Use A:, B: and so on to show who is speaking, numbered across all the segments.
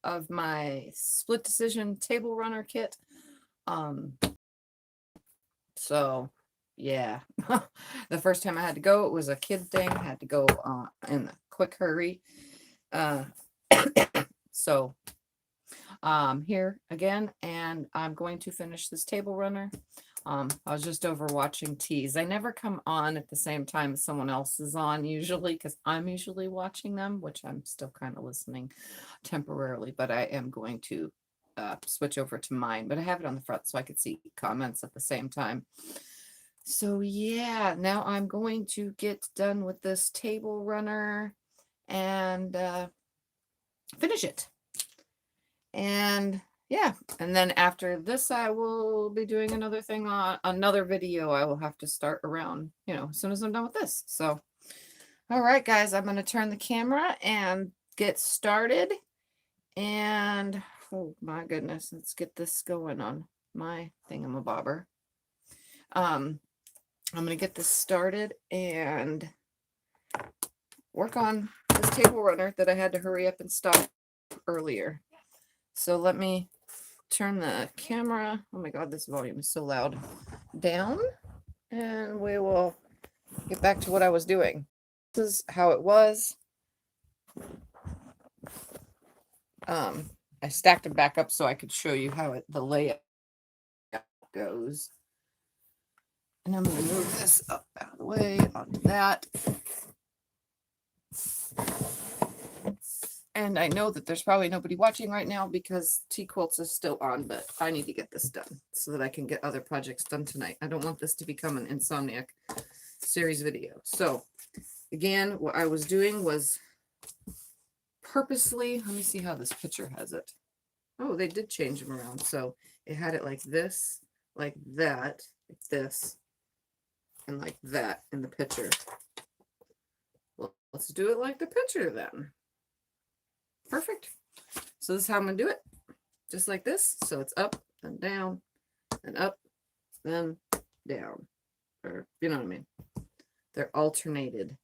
A: of my split decision table runner kit. So yeah, the first time I had to go, it was a kid thing. I had to go in a quick hurry. Uh, so here again, and I'm going to finish this table runner. I was just over watching teas. I never come on at the same time as someone else is on usually, because I'm usually watching them, which I'm still kind of listening temporarily, but I am going to switch over to mine, but I have it on the front so I could see comments at the same time. So yeah, now I'm going to get done with this table runner and finish it. And yeah, and then after this, I will be doing another thing on another video. I will have to start around, as soon as I'm done with this. So, all right, guys, I'm going to turn the camera and get started. And oh my goodness, let's get this going on my thingamabobber. I'm going to get this started and work on this table runner that I had to hurry up and stop earlier. So let me turn the camera, oh my god, this volume is so loud, down, and we will get back to what I was doing. This is how it was. I stacked them back up so I could show you how the layout goes. And I'm going to move this up out of the way onto that. And I know that there's probably nobody watching right now because Quilts is still on, but I need to get this done so that I can get other projects done tonight. I don't want this to become an Insomniac series video. So again, what I was doing was purposely, let me see how this picture has it. Oh, they did change them around. So it had it like this, like that, like this, and like that in the picture. Well, let's do it like the picture then. Perfect. So this is how I'm going to do it. Just like this. So it's up and down and up and down. Or, you know what I mean? They're alternated.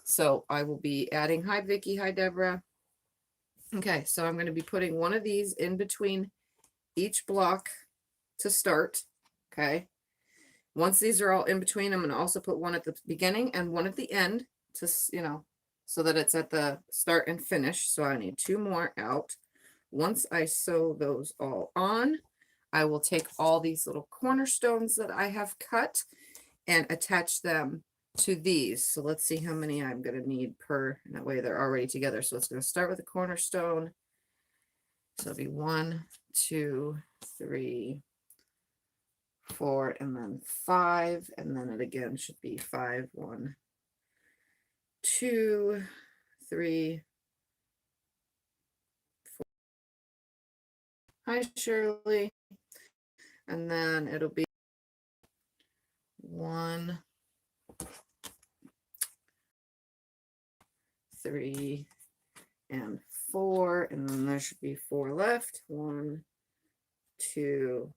A: So I will be adding, hi Vicki, hi Deborah. Okay, so I'm going to be putting one of these in between each block to start. Okay. Once these are all in between, I'm going to also put one at the beginning and one at the end to, so that it's at the start and finish. So I need two more out. Once I sew those all on, I will take all these little cornerstones that I have cut and attach them to these. So let's see how many I'm going to need per, and that way they're already together. So it's going to start with a cornerstone. So it'll be 1, 2, 3, 4, and then 5, and then it again should be 5, 1, 2, 3, 4. Hi Shirley. And then it'll be 1, 3, and 4, and then there should be 4 left. 1, 2,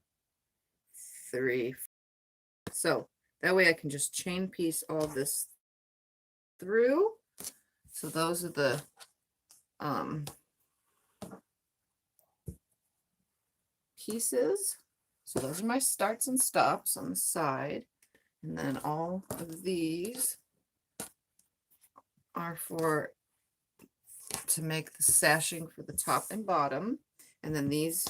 A: 3. So that way I can just chain piece all this through. So those are the pieces. So those are my starts and stops on the side, and then all of these are for to make the sashing for the top and bottom, and then these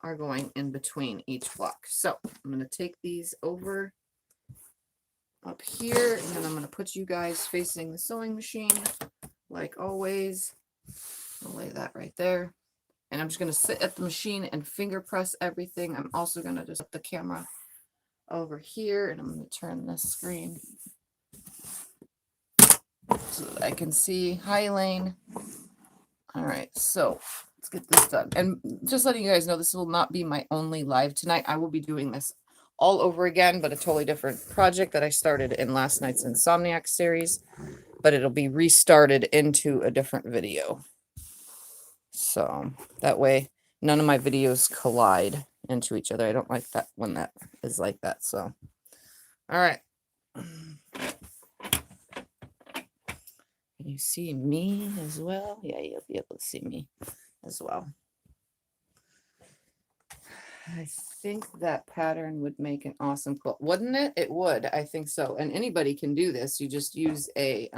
A: are going in between each block. So I'm going to take these over up here, and then I'm going to put you guys facing the sewing machine like always. I'll lay that right there, and I'm just going to sit at the machine and finger press everything. I'm also going to just put the camera over here, and I'm going to turn this screen so that I can see. Hi Elaine. All right, so let's get this done. And just letting you guys know, this will not be my only live tonight. I will be doing this all over again, but a totally different project that I started in last night's Insomniac series, but it'll be restarted into a different video. So that way none of my videos collide into each other. I don't like that when that is like that. So, all right. you see me as well? Yeah, you'll be able to see me as well. I think that pattern would make an awesome quilt, wouldn't it? It would. I think so. And anybody can do this. You just use a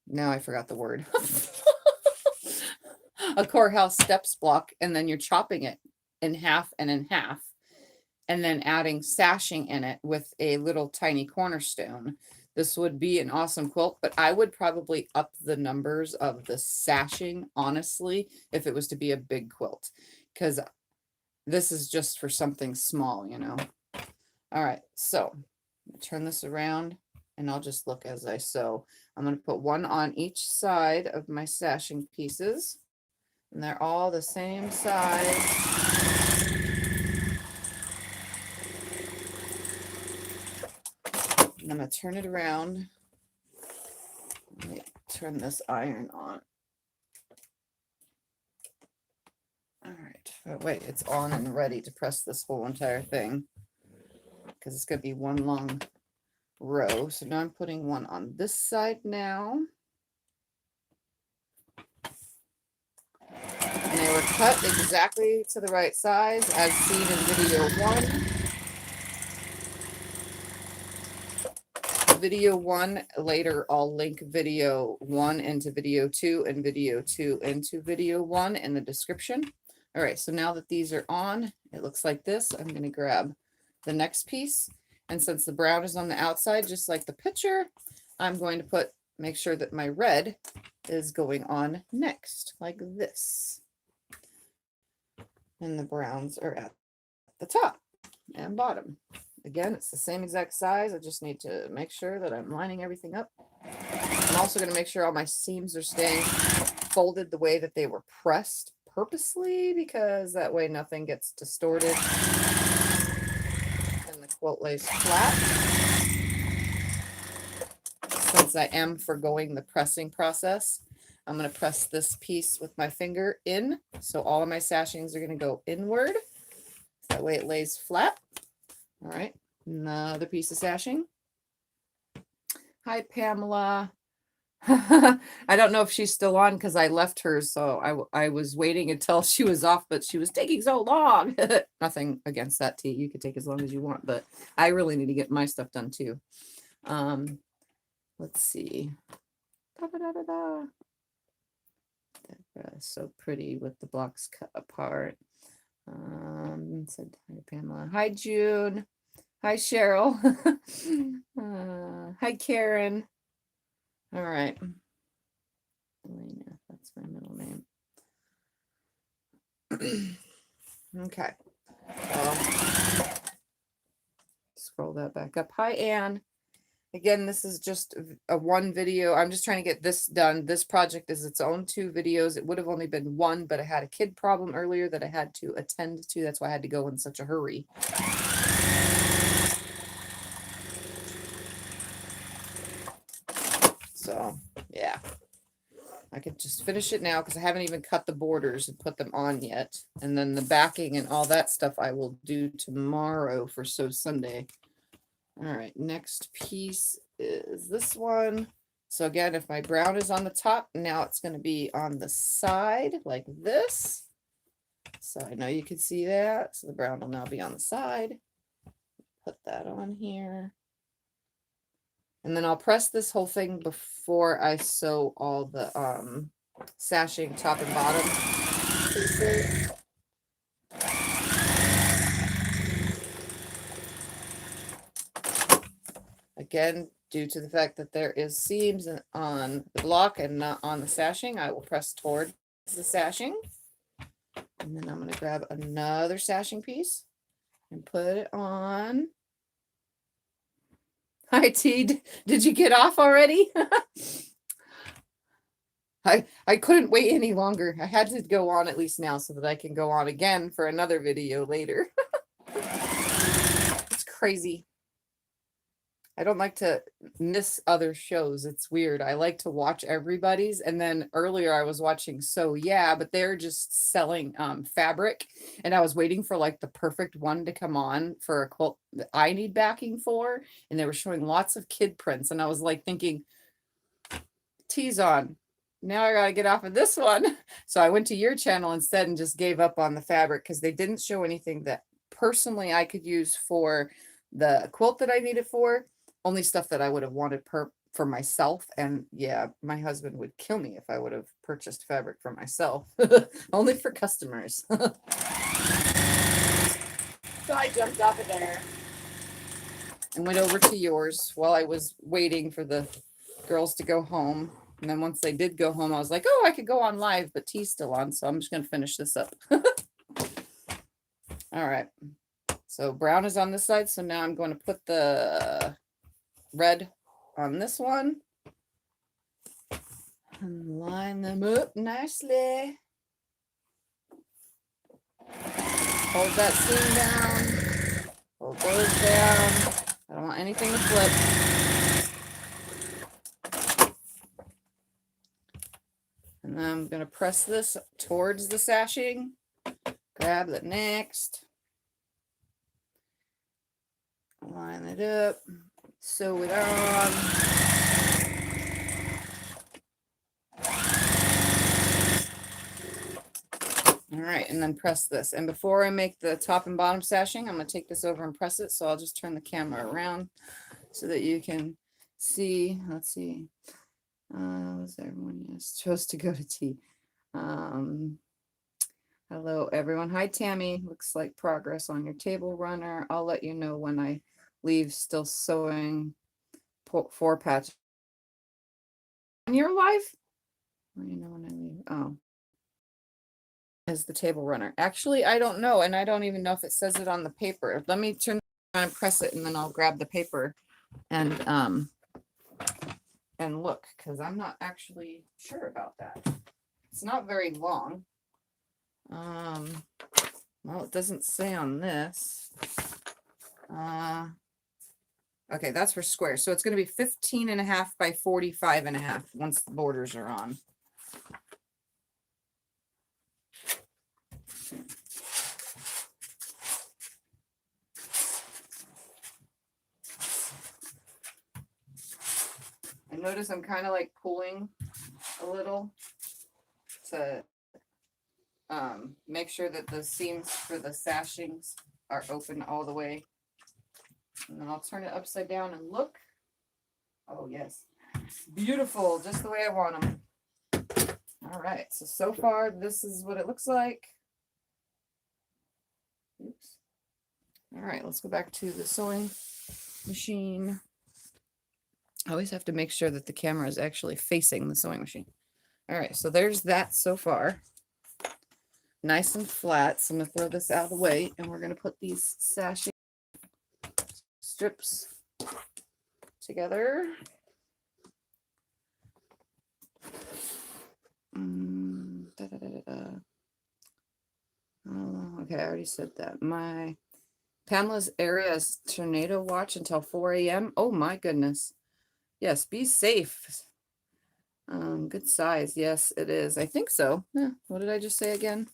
A: now I forgot the word. A courthouse steps block, and then you're chopping it in half and in half, and then adding sashing in it with a little tiny cornerstone. This would be an awesome quilt, but I would probably up the numbers of the sashing, honestly, if it was to be a big quilt, because this is just for something small, you know. All right, so turn this around and I'll just look as I sew. I'm going to put one on each side of my sashing pieces, and they're all the same size. And I'm going to turn it around. Let me turn this iron on. All right. Oh, wait, it's on and ready to press this whole entire thing, because it's going to be one long row. So now I'm putting one on this side now. And they were cut exactly to the right size as seen in video 1. Video 1, later I'll link video 1 into video 2 and video 2 into video 1 in the description. All right, so now that these are on, it looks like this. I'm going to grab the next piece, and since the brown is on the outside, just like the picture, I'm going to make sure that my red is going on next, like this. And the browns are at the top and bottom. Again, it's the same exact size. I just need to make sure that I'm lining everything up. I'm also going to make sure all my seams are staying folded the way that they were pressed purposely, because that way nothing gets distorted and the quilt lays flat. Since I am forgoing the pressing process, I'm going to press this piece with my finger in. So all of my sashings are going to go inward. That way it lays flat. All right, another piece of sashing. Hi, Pamela. I don't know if she's still on because I left her, so I was waiting until she was off, but she was taking so long. Nothing against that, T. You could take as long as you want, but I really need to get my stuff done too. Let's see. So pretty with the blocks cut apart. Said hi, Pamela. Hi, June. Hi, Cheryl. Hi, Karen. All right. Elena, that's my middle name. Okay. Scroll that back up. Hi, Anne. Again, this is just a one video. I'm just trying to get this done. This project is its own 2 videos. It would have only been 1, but I had a kid problem earlier that I had to attend to. That's why I had to go in such a hurry. So, yeah. I could just finish it now because I haven't even cut the borders and put them on yet. And then the backing and all that stuff I will do tomorrow for Sew Sunday. All right, next piece is this one. So again, if my brown is on the top, now it's going to be on the side like this. So I know you can see that. So the brown will now be on the side. Put that on here. And then I'll press this whole thing before I sew all the sashing top and bottom pieces. Again, due to the fact that there is seams on the block and not on the sashing, I will press towards the sashing. And then I'm going to grab another sashing piece and put it on. Hi, T. Did you get off already? I couldn't wait any longer. I had to go on at least now so that I can go on again for another video later. It's crazy. I don't like to miss other shows. It's weird. I like to watch everybody's. And then earlier I was watching So Yeah, but they're just selling fabric. And I was waiting for like the perfect one to come on for a quilt that I need backing for. And they were showing lots of kid prints. And I was like thinking, tease on. Now I gotta get off of this one. So I went to your channel instead and just gave up on the fabric because they didn't show anything that personally I could use for the quilt that I need it for. Only stuff that I would have wanted for myself. And yeah, my husband would kill me if I would have purchased fabric for myself. Only for customers. So I jumped off of there and went over to yours while I was waiting for the girls to go home. And then once they did go home, I was like, oh, I could go on live, but T's still on. So I'm just going to finish this up. All right. So brown is on this side. So now I'm going to put the red on this one and line them up nicely. Hold that seam down. Hold those down. I don't want anything to flip. And then I'm going to press this towards the sashing. Grab the next. Line it up. Sew it on. All right, and then press this. And before I make the top and bottom sashing, I'm going to take this over and press it. So I'll just turn the camera around so that you can see. Let's see. Was everyone supposed to go to tea? Hello, everyone. Hi, Tammy. Looks like progress on your table runner. I'll let you know when I leave. Still sewing 4 patches. On your life? You know when I leave. Oh. As the table runner. Actually, I don't know. And I don't even know if it says it on the paper. Let me turn around and press it and then I'll grab the paper and look, because I'm not actually sure about that. It's not very long. Well, it doesn't say on this. Okay, that's for square. So it's going to be 15.5 by 45.5 once the borders are on. I notice I'm kind of like pulling a little to make sure that the seams for the sashings are open all the way. And then I'll turn it upside down and look. Oh, yes. Beautiful, just the way I want them. All right, so far, this is what it looks like. Oops. All right, let's go back to the sewing machine. I always have to make sure that the camera is actually facing the sewing machine. All right, so there's that so far. Nice and flat. So I'm going to throw this out of the way and we're going to put these sashing strips together. Oh, okay, I already said that. My Pamela's area is tornado watch until 4 a.m. Oh my goodness. Yes, be safe. Good size. Yes, it is. I think so. Yeah. What did I just say again?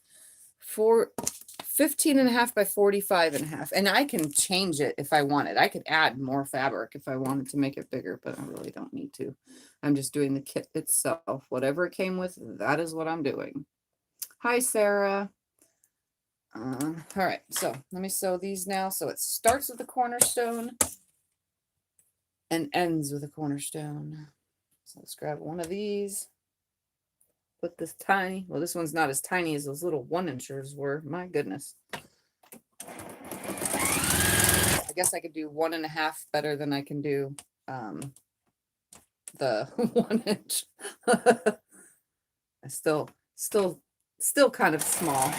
A: 15.5 by 45.5. And I can change it if I wanted. I could add more fabric if I wanted to make it bigger, but I really don't need to. I'm just doing the kit itself. Whatever it came with, that is what I'm doing. Hi, Sarah. All right, so let me sew these now. So it starts with the cornerstone and ends with a cornerstone. So let's grab one of these. Put this tiny, well, this one's not as tiny as those little 1-inchers were. My goodness. I guess I could do 1.5 better than I can do the 1 inch. Still kind of small.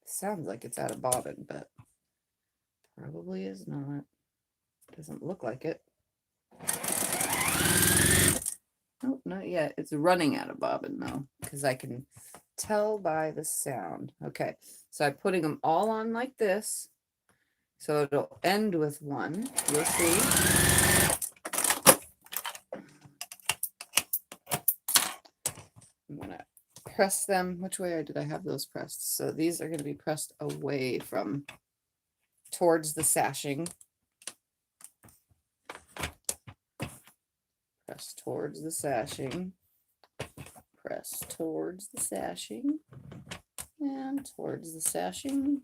A: Sounds like it's out of bobbin, but probably is not. Doesn't look like it. Nope, not yet. It's running out of bobbin though, because I can Tell by the sound. Okay, so I'm putting them all on like this. So it'll end with one. You'll see. I'm going to press them. Which way did I have those pressed? So these are going to be pressed away from towards the sashing. Press towards the sashing. Press towards the sashing. And towards the sashing.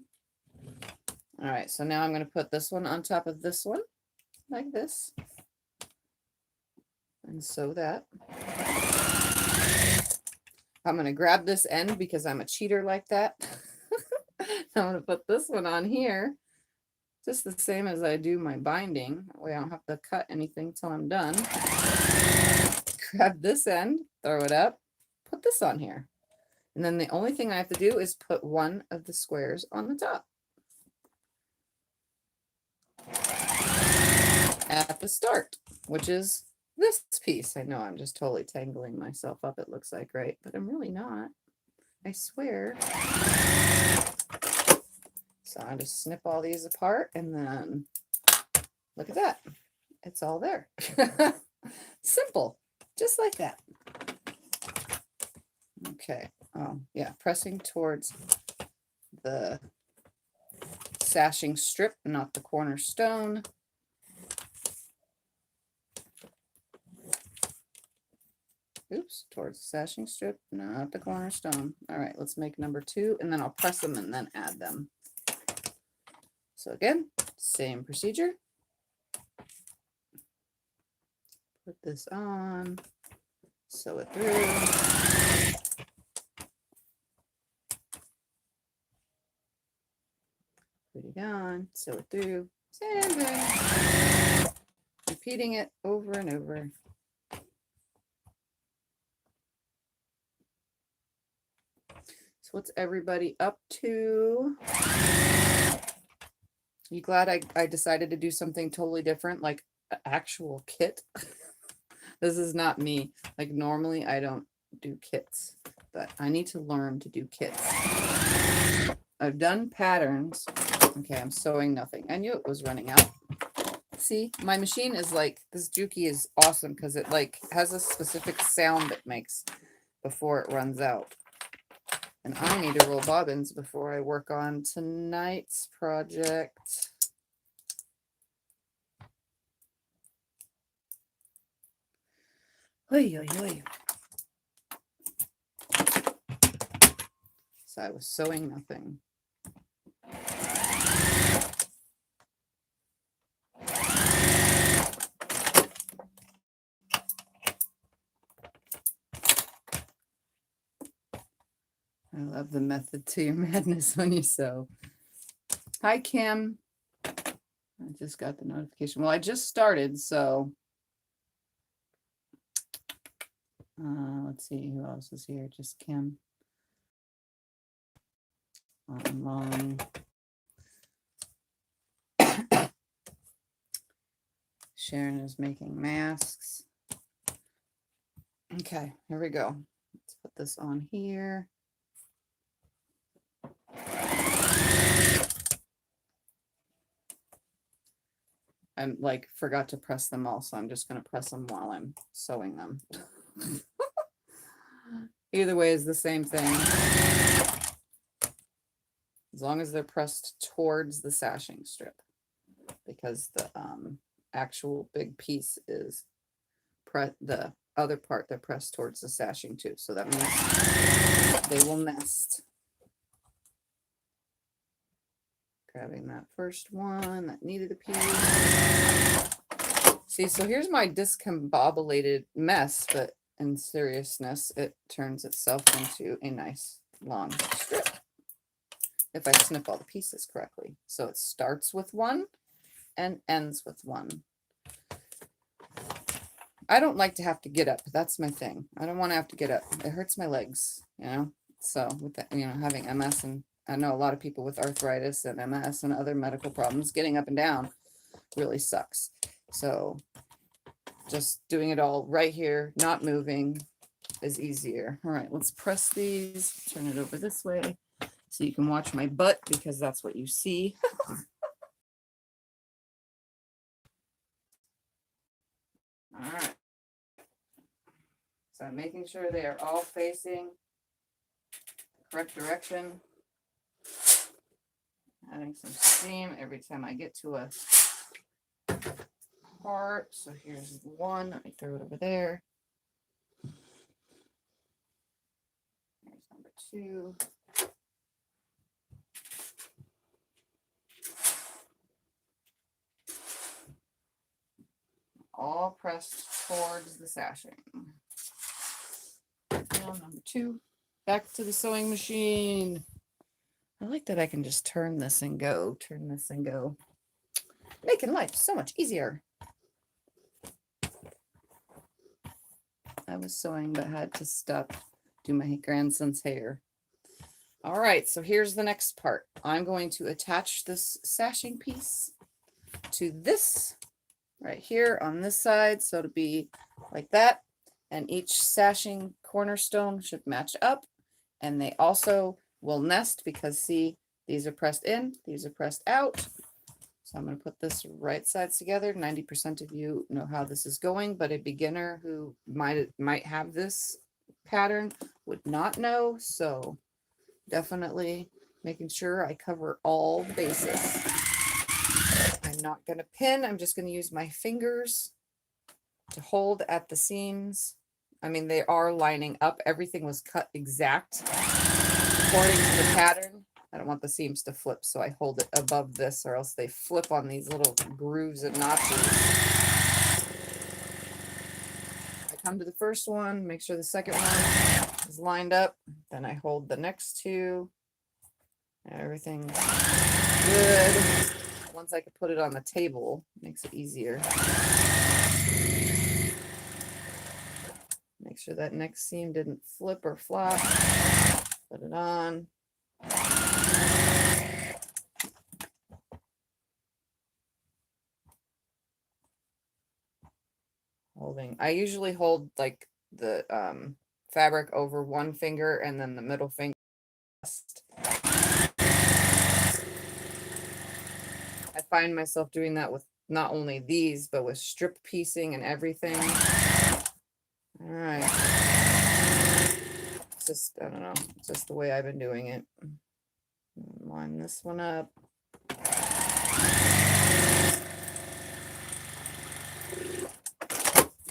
A: All right, so now I'm going to put this one on top of this one, like this. And sew that. I'm going to grab this end because I'm a cheater like that. I'm going to put this one on here, just the same as I do my binding. That way I don't have to cut anything till I'm done. Grab this end, throw it up, put this on here. And then the only thing I have to do is put one of the squares on the top. At the start, which is this piece. I know I'm just totally tangling myself up, it looks like, right? But I'm really not. I swear. So I just snip all these apart and then look at that. It's all there. Simple. Just like that. Okay. Oh, yeah. Pressing towards the sashing strip, not the cornerstone. Oops, towards the sashing strip, not the cornerstone. All right, let's make number 2, and then I'll press them and then add them. So again, same procedure. Put this on, sew it through. Put it on, sew it through. Same thing. Repeating it over and over. What's everybody up to? You glad I decided to do something totally different, like an actual kit? This is not me. Like normally I don't do kits, but I need to learn to do kits. I've done patterns. Okay, I'm sewing nothing. I knew it was running out. See, my machine is like, this Juki is awesome because it like has a specific sound it makes before it runs out. And I need to roll bobbins before I work on tonight's project. Oy, oy, oy. So I was sewing nothing. I love the method to your madness when you sew. Hi, Kim. I just got the notification. Well, I just started, so let's see who else is here. Just Kim. Long. Sharon is making masks. Okay, here we go. Let's put this on here. I'm like forgot to press them all, so I'm just going to press them while I'm sewing them. Either way is the same thing. As long as they're pressed towards the sashing strip, because the actual big piece is the other part they're pressed towards the sashing too. So that means they will nest. Grabbing that first one that needed a piece. See, so here's my discombobulated mess, but in seriousness, it turns itself into a nice long strip if I snip all the pieces correctly. So it starts with one and ends with one. I don't like to have to get up. That's my thing. I don't want to have to get up. It hurts my legs, you know? So with that, you know, having MS, and I know a lot of people with arthritis and MS and other medical problems, getting up and down really sucks. So just doing it all right here, not moving, is easier. All right, let's press these, turn it over this way so you can watch my butt because that's what you see. All right. So I'm making sure they are all facing the correct direction. Adding some steam every time I get to a part. So here's one. Let me throw it over there. Here's number two. All pressed towards the sashing. Now number two. Back to the sewing machine. I like that I can just turn this and go, Making life so much easier. I was sewing but had to stop, do my grandson's hair. All right, so here's the next part. I'm going to attach this sashing piece to this right here on this side. So it'll be like that. And each sashing cornerstone should match up. And they also will nest because see, these are pressed in, these are pressed out. So I'm going to put this right sides together. 90% of you know how this is going, but a beginner who might have this pattern would not know. So definitely making sure I cover all bases. I'm not going to pin. I'm just going to use my fingers to hold at the seams. I mean, they are lining up. Everything was cut exact according to the pattern. I don't want the seams to flip, so I hold it above this or else they flip on these little grooves and notches. I come to the first one, make sure the second one is lined up. Then I hold the next two. Everything's good. Once I can put it on the table, it makes it easier. Make sure that next seam didn't flip or flop. Put it on. I usually hold like the fabric over one finger and then the middle finger. I find myself doing that with not only these, but with strip piecing and everything. All right. It's just, I don't know, it's just the way I've been doing it. Line this one up.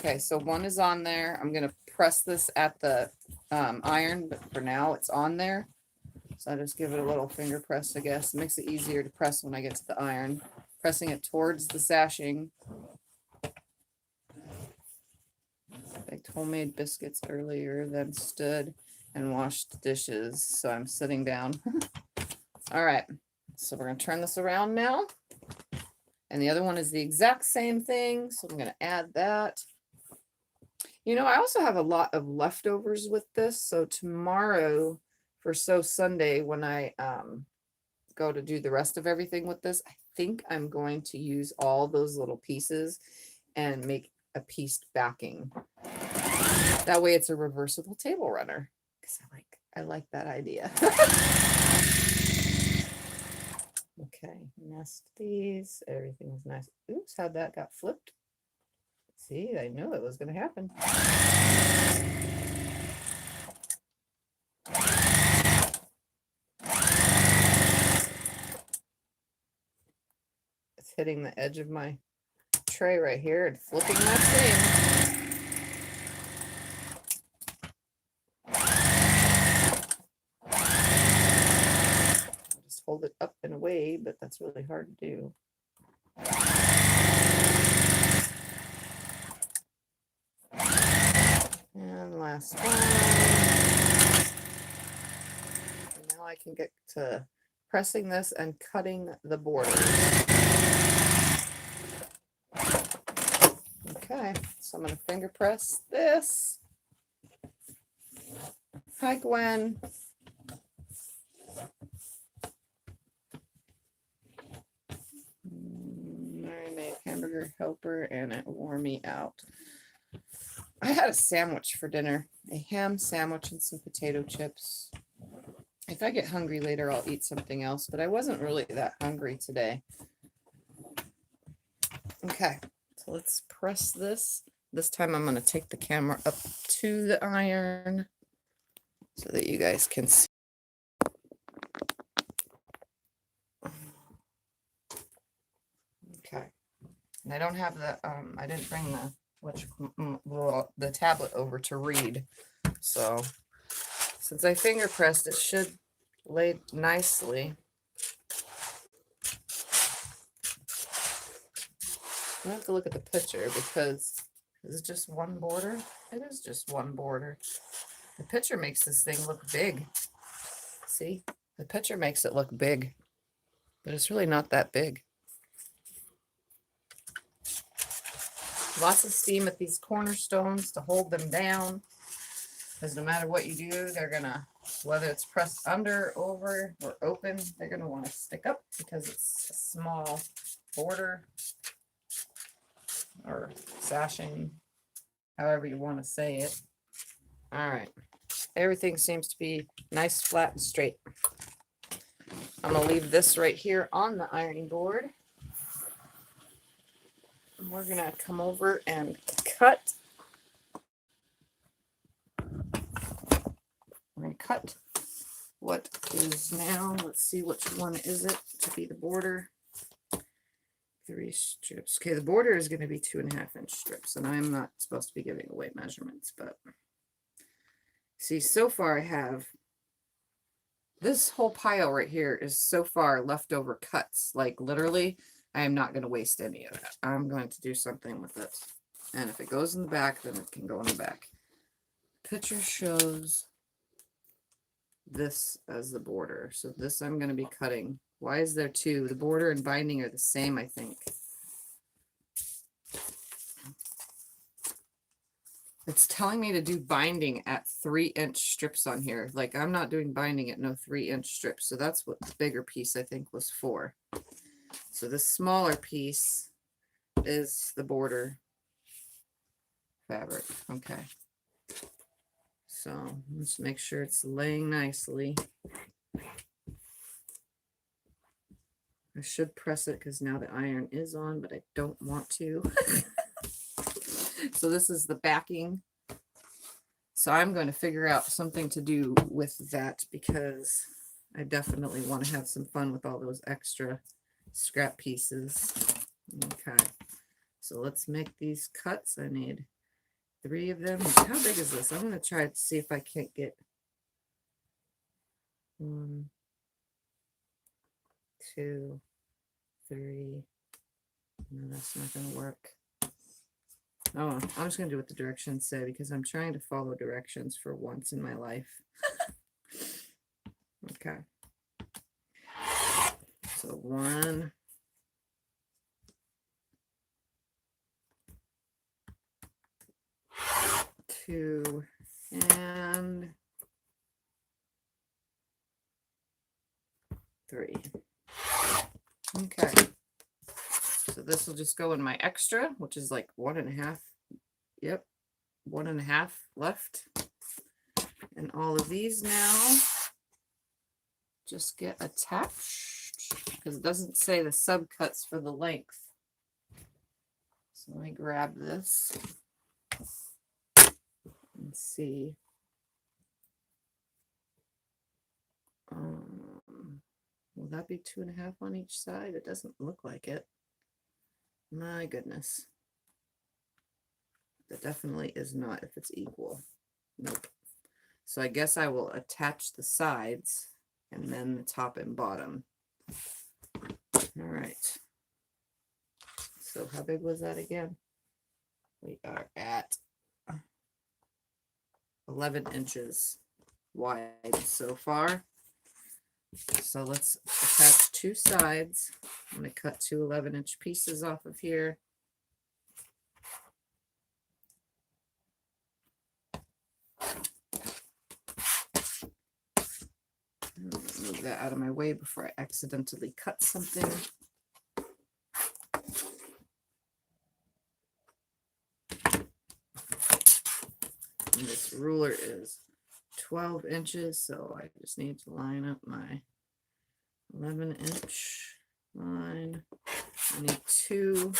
A: Okay, so one is on there. I'm going to press this at the iron, but for now it's on there. So I just give it a little finger press, I guess. It makes it easier to press when I get to the iron. Pressing it towards the sashing. Baked homemade biscuits earlier, then stood and washed dishes. So I'm sitting down. All right, so we're going to turn this around now. And the other one is the exact same thing. So I'm going to add that. You know, I also have a lot of leftovers with this. So tomorrow for Sew Sunday, when I go to do the rest of everything with this, I think I'm going to use all those little pieces and make a pieced backing. That way it's a reversible table runner. Because I like that idea. Okay, nest these. Everything's nice. Oops, how'd that got flipped? See, I knew it was going to happen. It's hitting the edge of my tray right here and flipping my seam. I'll just hold it up and away, but that's really hard to do. And last one. And now I can get to pressing this and cutting the border. Okay, so I'm going to finger press this. Hi, Gwen. I made hamburger helper and it wore me out. I had a sandwich for dinner, a ham sandwich and some potato chips. If I get hungry later, I'll eat something else, but I wasn't really that hungry today. Okay, so let's press this. This time I'm going to take the camera up to the iron so that you guys can see. Okay, and I don't have the, I didn't bring the tablet over to read. So since I finger pressed, it should lay nicely. I have to look at the picture because is it just one border? It is just one border. The picture makes this thing look big. See? The picture makes it look big, but it's really not that big. Lots of steam at these cornerstones to hold them down, because no matter what you do, they're gonna, whether it's pressed under, over, or open, they're gonna want to stick up because it's a small border or sashing, however you want to say it. All right, everything seems to be nice, flat, and straight. I'm gonna leave this right here on the ironing board. And we're gonna come over and cut. We're gonna cut what is now, let's see which one is it to be the border. 3 strips. Okay, the border is going to be 2.5 inch strips, and I'm not supposed to be giving away measurements, but see, so far I have this whole pile right here is so far leftover cuts. Like literally, I am not going to waste any of that. I'm going to do something with it, and if it goes in the back, then it can go in the back. Picture shows this as the border, so this I'm going to be cutting. Why is there 2? The border and binding are the same, I think. It's telling me to do binding at 3 inch strips on here. Like I'm not doing binding at no 3 inch strips. So that's what the bigger piece I think was for. So this smaller piece is the border fabric. Okay. So let's make sure it's laying nicely. I should press it because now the iron is on, but I don't want to. So this is the backing. So I'm going to figure out something to do with that because I definitely want to have some fun with all those extra scrap pieces. Okay. So let's make these cuts. I need 3 of them. How big is this? I'm going to try to see if I can't get 1, 2, 3. No, that's not going to work. Oh, I'm just going to do what the directions say because I'm trying to follow directions for once in my life. Okay. So 1, 2, and 3. Okay. So this will just go in my extra, which is like 1.5. Yep. 1.5 left. And all of these now just get attached because it doesn't say the subcuts for the length. So let me grab this and see. Will that be 2.5 on each side? It doesn't look like it. My goodness. That definitely is not if it's equal. Nope. So I guess I will attach the sides and then the top and bottom. All right. So how big was that again? We are at 11 inches wide so far. So let's attach 2 sides. I'm going to cut 2 11-inch pieces off of here. Move that out of my way before I accidentally cut something. ruler is 12 inches, so I just need to line up my 11-inch line. I need 2.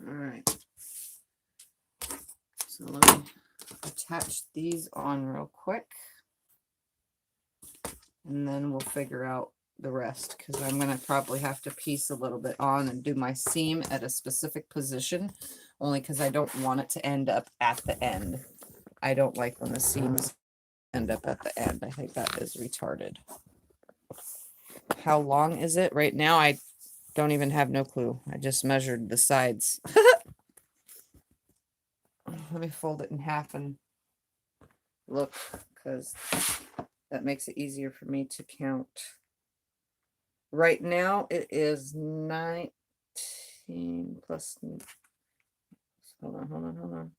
A: All right. So let me attach these on real quick, and then we'll figure out the rest, because I'm going to probably have to piece a little bit on and do my seam at a specific position, only because I don't want it to end up at the end. I don't like when the seams end up at the end. I think that is retarded. How long is it? Right now, I don't even have no clue. I just measured the sides. Let me fold it in half and look, because that makes it easier for me to count. Right now it is 19 plus. Hold on.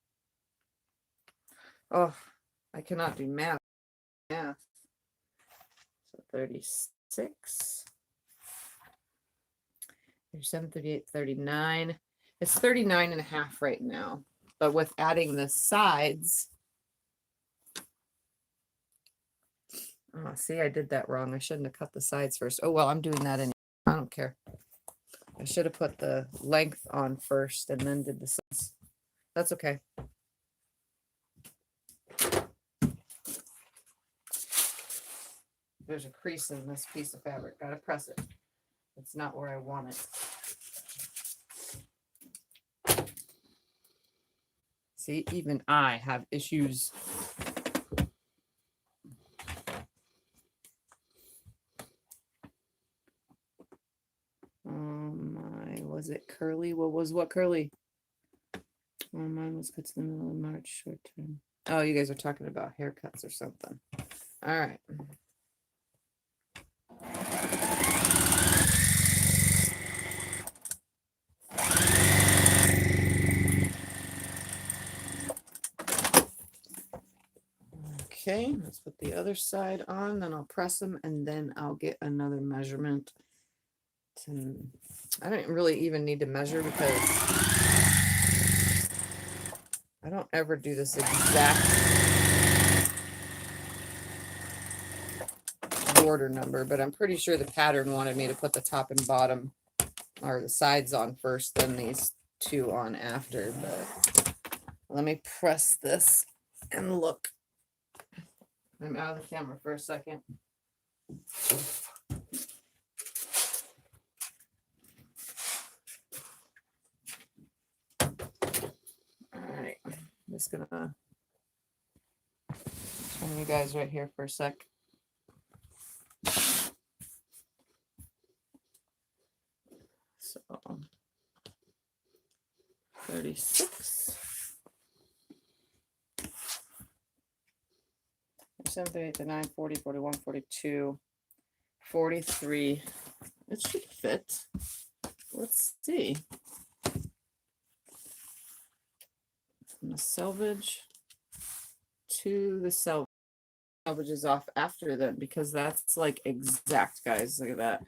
A: Oh, I cannot do math. So 36, 37, 38, 39. It's 39 and a half right now. But with adding the sides, oh, see, I did that wrong. I shouldn't have cut the sides first. Oh, well, I'm doing that anyway. I don't care. I should have put the length on first and then did the sides. That's okay. There's a crease in this piece of fabric. Gotta press it. It's not where I want it. See, even I have issues. Was it curly? What curly? Oh, mine was cut to the middle of March, short term. Oh, you guys are talking about haircuts or something. All right. Okay, let's put the other side on, then I'll press them, and then I'll get another measurement. I don't really even need to measure because I don't ever do this exact border number, but I'm pretty sure the pattern wanted me to put the top and bottom or the sides on first, then these 2 on after. But let me press this and look. I'm out of the camera for a second. All right, I'm just gonna turn you guys right here for a sec. So 36, 7, 38, 39, 40, 41, 42, 43. It should fit. Let's see. From the selvage to the selvage. Selvage is off after that because that's like exact, guys. Look at that.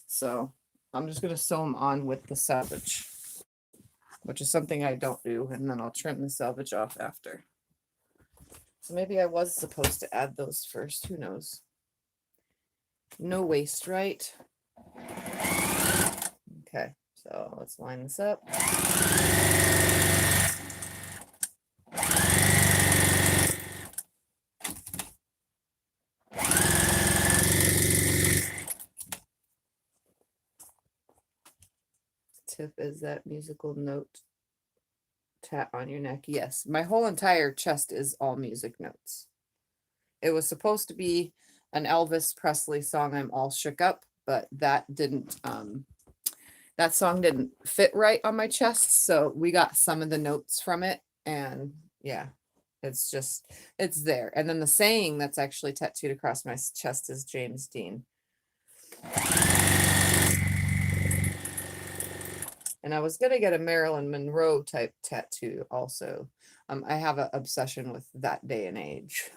A: So I'm just going to sew them on with the selvage, which is something I don't do, and then I'll trim the selvage off after. So maybe I was supposed to add those first. Who knows? No waste, right? Okay, so let's line this up. Tip is that musical note tat on your neck. Yes, my whole entire chest is all music notes. It was supposed to be an Elvis Presley song, I'm All Shook Up, but that didn't that song didn't fit right on my chest, so we got some of the notes from it, and yeah, it's there. And then the saying that's actually tattooed across my chest is James Dean. And I was going to get a Marilyn Monroe type tattoo also. I have an obsession with that day and age.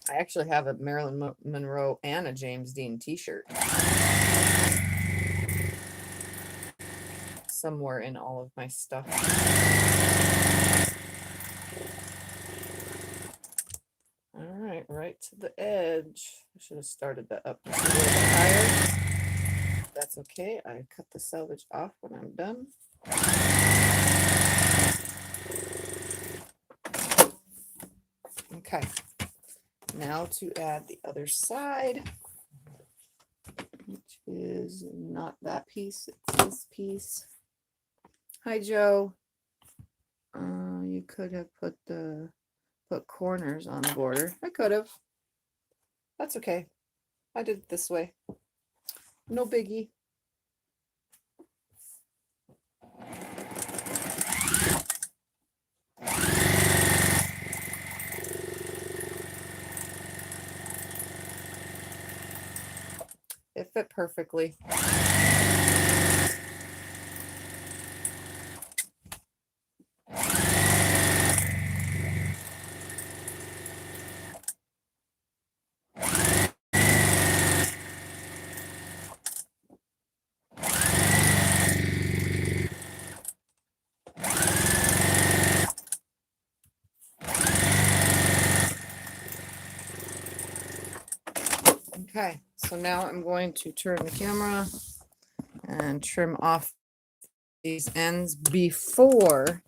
A: I actually have a Marilyn Monroe and a James Dean t-shirt. somewhere in all of my stuff. All right, right to the edge. I should have started that up a little bit higher. That's okay. I cut the selvage off when I'm done. Okay, now to add the other side, which is not that piece, it's this piece. Hi, Joe. You could have put corners on the border. I could have. That's okay. I did it this way. No biggie. It fit perfectly. Okay, so now I'm going to turn the camera and trim off these ends before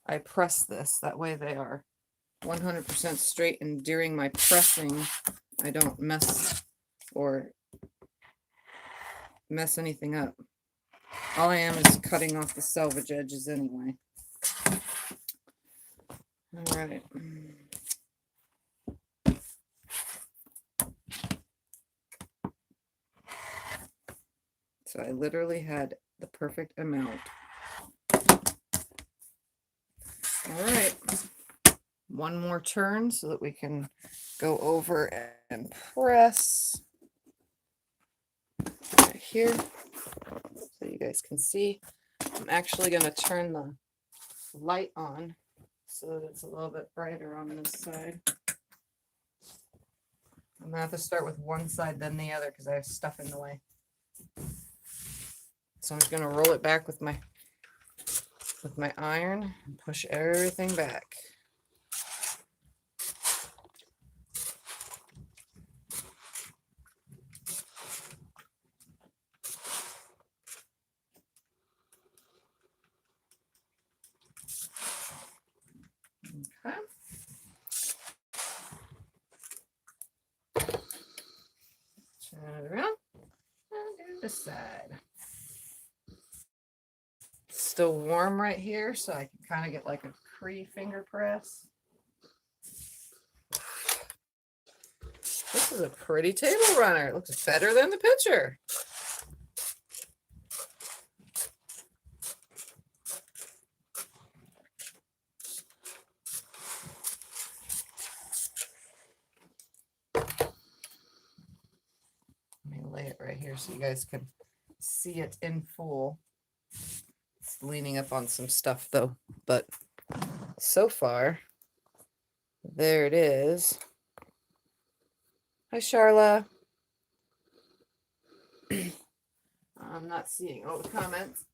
A: I press this. That way they are 100% straight, and during my pressing, I don't mess anything up. All I am is cutting off the selvage edges anyway. All right. So I literally had the perfect amount. All right. One more turn so that we can go over and press right here so you guys can see. I'm actually going to turn the light on so that it's a little bit brighter on this side. I'm going to have to start with one side then the other because I have stuff in the way. So I'm just going to roll it back with my iron and push everything back. Okay. Turn it around and do this side. Still warm right here, so I can kind of get like a finger press. This is a pretty table runner. It looks better than the picture. Let me lay it right here so you guys can see it in full. It's leaning up on some stuff though, but so far, there it is. Hi, Charla. I'm not seeing all the comments.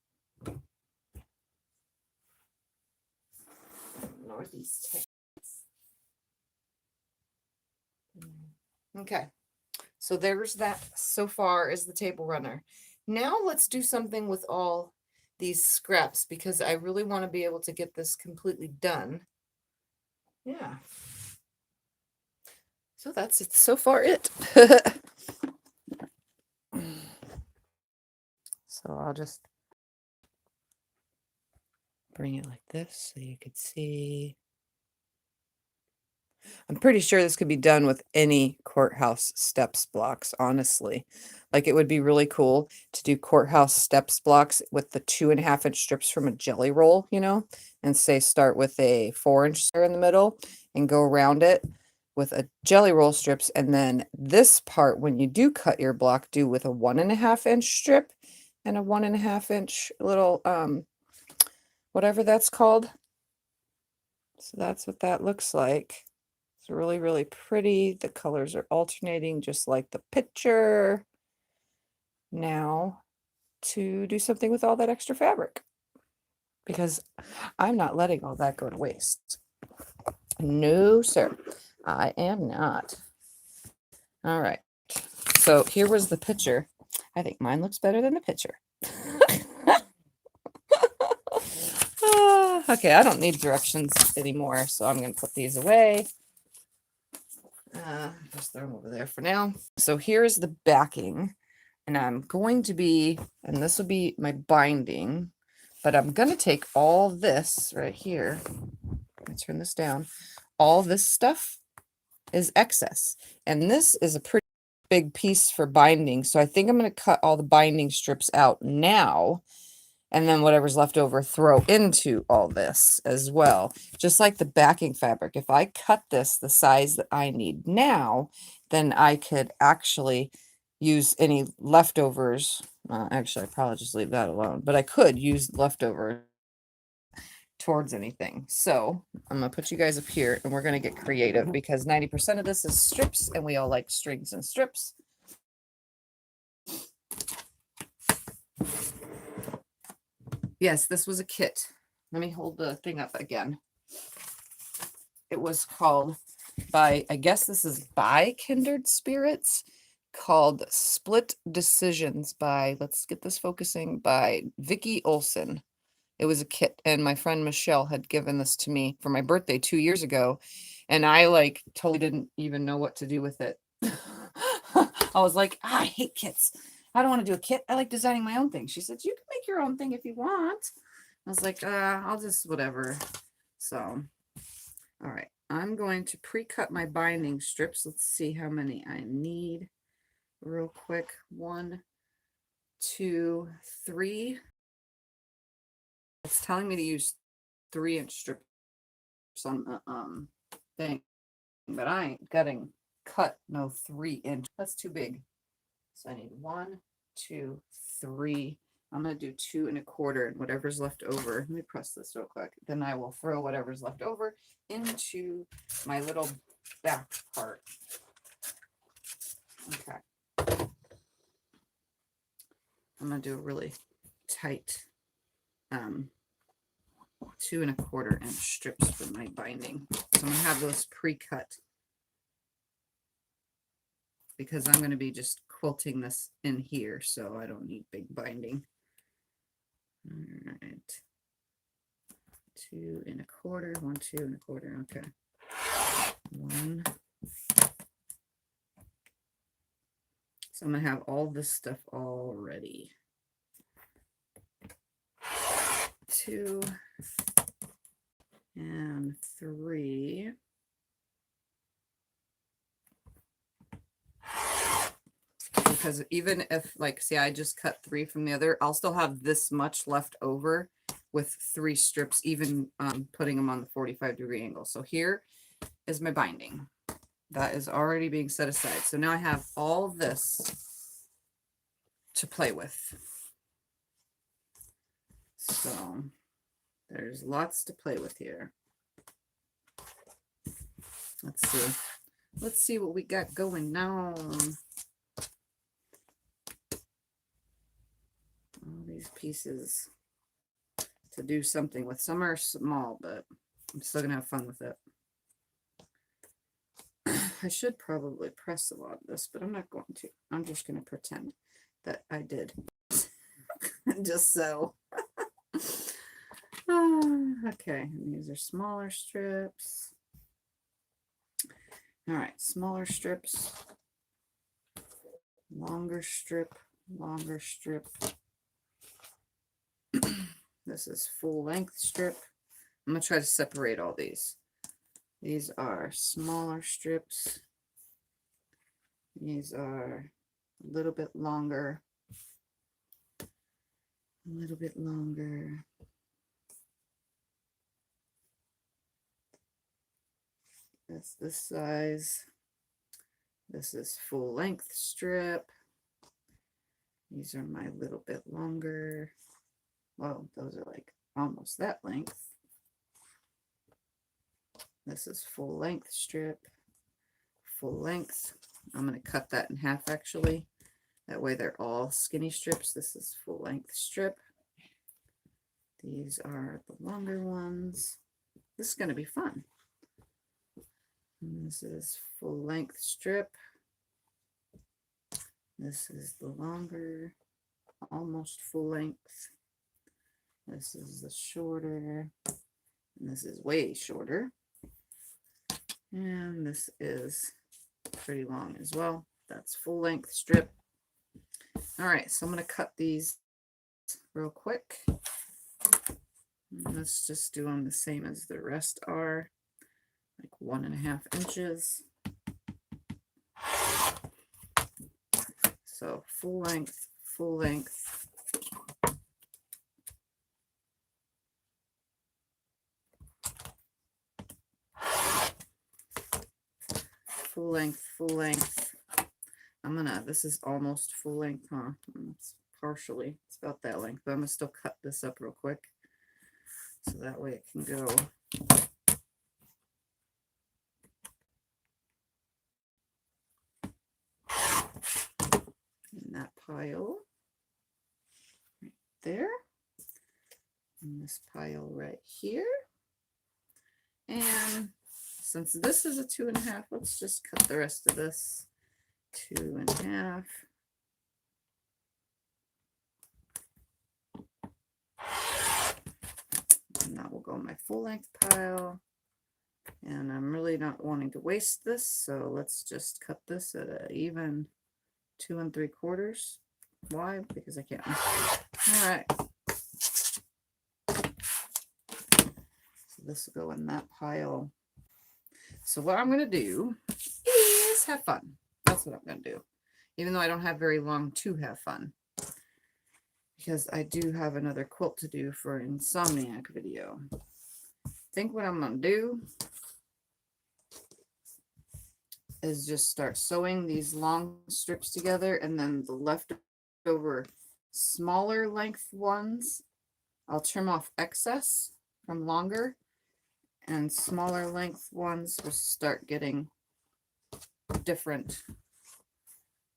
A: Northeast. Okay, so there's that. So far is the table runner. Now let's do something with all these scraps because I really want to be able to get this completely done. Yeah. So that's it. So far it. So I'll just bring it like this so you could see. I'm pretty sure this could be done with any courthouse steps blocks, honestly. Like it would be really cool to do courthouse steps blocks with the 2.5-inch strips from a jelly roll, you know, and say start with a 4-inch square in the middle and go around it with a jelly roll strips. And then this part, when you do cut your block, do with a 1.5-inch strip and a 1.5-inch little, whatever that's called. So that's what that looks like. It's really, really pretty. The colors are alternating just like the picture. Now to do something with all that extra fabric. because I'm not letting all that go to waste. No, sir. I am not. All right. So here was the picture. I think mine looks better than the picture. Okay, I don't need directions anymore, so I'm going to put these away. Just throw them over there for now. So here's the backing, and I'm going to be, and this will be my binding, but I'm going to take all this right here. Let me turn this down. All this stuff is excess, and this is a pretty big piece for binding, so I think I'm going to cut all the binding strips out now, and then whatever's left over throw into all this as well, just like the backing fabric. If I cut this the size that I need now, then I could actually use any leftovers. Actually, I'd probably just leave that alone, but I could use leftovers towards anything. So I'm gonna put you guys up here, and we're gonna get creative, because 90% of this is strips, and we all like strings and strips. Yes, this was a kit. Let me hold the thing up again. It was called by, I guess this is by Kindred Spirits, called Split Decisions by, let's get this focusing, by Vicki Olsen. It was a kit, and my friend Michelle had given this to me for my birthday 2 years ago, and I like totally didn't even know what to do with it. I was like, I hate kits. I don't want to do a kit. I like designing my own thing. She said, you can make your own thing if you want. I was like, I'll just whatever. So, all right. I'm going to pre-cut my binding strips. Let's see how many I need real quick. 1, 2, 3. It's telling me to use 3-inch strips on the thing, but I ain't getting cut no 3-inch. That's too big. So I need 1, 2, 3. I'm gonna do 2 1/4, and whatever's left over. Let me press this real quick. Then I will throw whatever's left over into my little back part. Okay. I'm gonna do a really tight 2 1/4 inch strips for my binding. So I'm gonna have those pre-cut, because I'm going to be just quilting this in here, so I don't need big binding. All right, 2 1/4, 1, 2 1/4. Okay, 1. So I'm going to have all this stuff all ready. 2 and 3. Because even if, like, see, I just cut 3 from the other, I'll still have this much left over with 3 strips, even putting them on the 45-degree angle. So here is my binding. That is already being set aside. So now I have all this to play with. So there's lots to play with here. Let's see. Let's see what we got going now. All these pieces to do something with. Some are small, but I'm still gonna have fun with it. I should probably press a lot of this, but I'm not going to. I'm just gonna pretend that I did. Just so. Okay, and these are smaller strips. All right, smaller strips, longer strip, longer strip. This is full length strip. I'm gonna try to separate all these. These are smaller strips. These are a little bit longer. A little bit longer. That's this size. This is full length strip. These are my little bit longer. Well, those are like almost that length. This is full length strip. Full length. I'm going to cut that in half actually. That way they're all skinny strips. This is full length strip. These are the longer ones. This is going to be fun. And this is full length strip. This is the longer, almost full length. This is the shorter, and this is way shorter. And this is pretty long as well. That's full length strip. All right, so I'm going to cut these real quick. And let's just do them the same as the rest are, like 1.5 inches. So full length, full length. Full length, full length. This is almost full length, huh? It's partially, it's about that length, but I'm gonna still cut this up real quick. So that way it can go. In that pile right there. And this pile right here. And since this is a 2.5, let's just cut the rest of this 2.5. And that will go in my full length pile. And I'm really not wanting to waste this, so let's just cut this at an even 2 3/4. Why? Because I can't. All right. So this will go in that pile. So what I'm going to do is have fun. That's what I'm going to do. Even though I don't have very long to have fun. Because I do have another quilt to do for an Insomniac video. I think what I'm going to do is just start sewing these long strips together, and then the leftover smaller length ones, I'll trim off excess from longer, and smaller length ones will start getting different.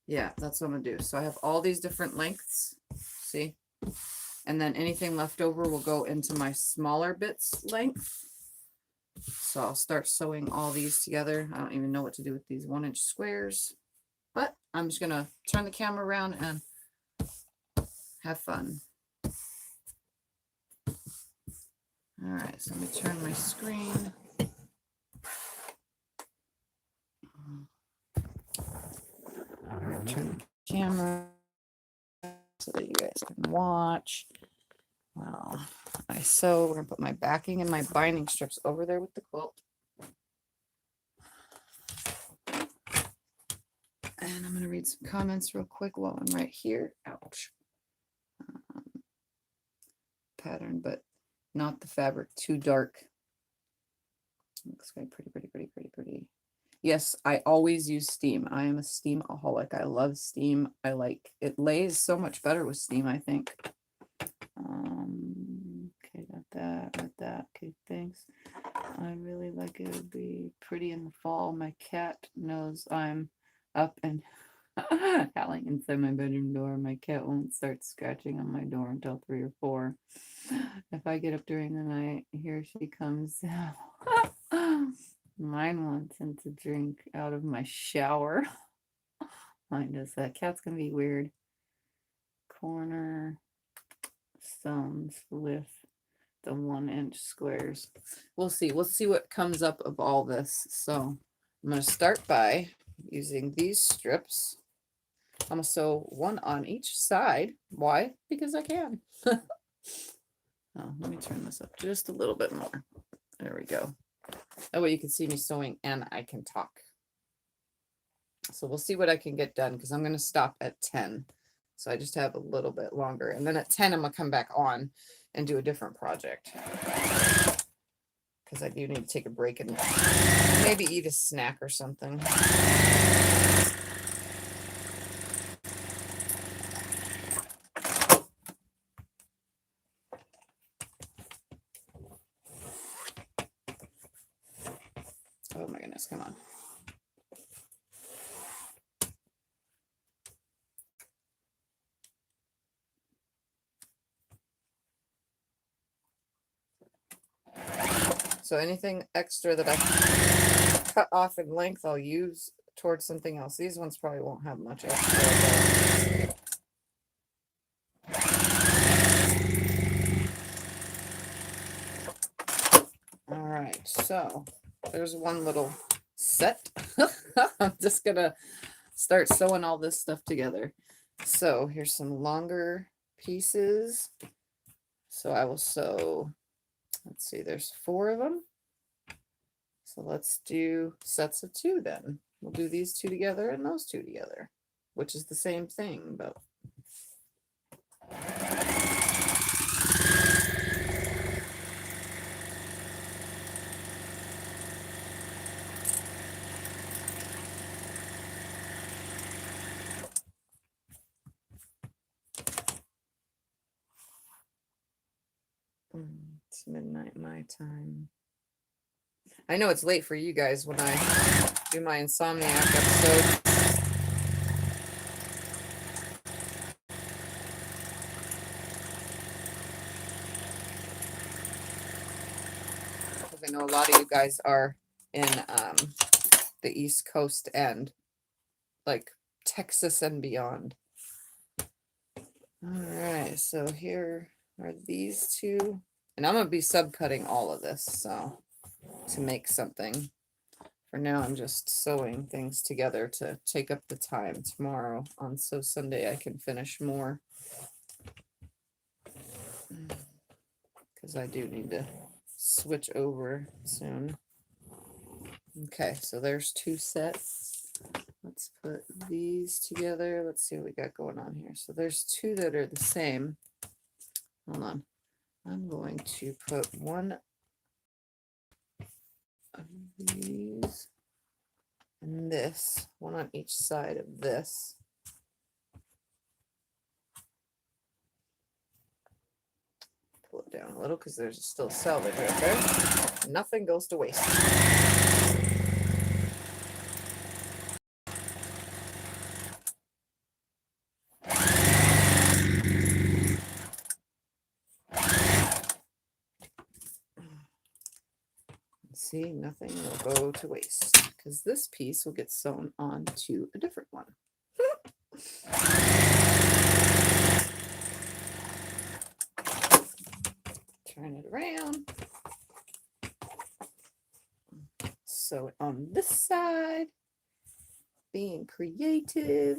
A: Yeah, that's what I'm gonna do. So I have all these different lengths, see? And then anything left over will go into my smaller bits length. So I'll start sewing all these together. I don't even know what to do with these 1-inch squares, but I'm just gonna turn the camera around and have fun. All right, so let me turn my screen. Turn the camera so that you guys can watch. Well, I sew. We're gonna put my backing and my binding strips over there with the quilt. And I'm gonna read some comments real quick while I'm right here. Ouch. Pattern, but not the fabric too dark. Looks very pretty, pretty, pretty, pretty, pretty. Yes, I always use steam. I am a steamaholic. I love steam. I like it. Lays so much better with steam, I think. Okay, got that. Okay, thanks. I really like it. Would be pretty in the fall. My cat knows I'm up and howling inside my bedroom door. My cat won't start scratching on my door until 3 or 4. If I get up during the night, here she comes. Mine wants him to drink out of my shower. Mine does that. Cat's gonna be weird. Corner stones with the 1-inch squares. We'll see. We'll see what comes up of all this. So I'm gonna start by using these strips. I'm gonna sew one on each side. Why? Because I can. Oh, let me turn this up just a little bit more. There we go. That way you can see me sewing and I can talk. So we'll see what I can get done, because I'm going to stop at 10. So I just have a little bit longer. And then at 10, I'm going to come back on and do a different project. Because I do need to take a break and maybe eat a snack or something. Oh my goodness, come on. So anything extra that I cut off in length, I'll use towards something else. These ones probably won't have much extra. All right, so there's one little set. I'm just gonna start sewing all this stuff together. So here's some longer pieces. So I will sew, let's see, there's 4 of them. So let's do sets of 2 then. We'll do these 2 together and those 2 together, which is the same thing, but it's midnight my time. I know it's late for you guys when I do my Insomniac episode. Because I know a lot of you guys are in the East Coast and like Texas and beyond. All right, so here are these 2. And I'm going to be subcutting all of this, so to make something. For now, I'm just sewing things together to take up the time. Tomorrow on Sew Sunday, I can finish more. Because I do need to switch over soon. Okay, so there's 2 sets. Let's put these together. Let's see what we got going on here. So there's 2 that are the same. Hold on. I'm going to put one of these and this, one on each side of this. Pull it down a little because there's still salvage right there. Nothing goes to waste. See, nothing will go to waste because this piece will get sewn onto a different one. Turn it around. Sew it on this side. Being creative.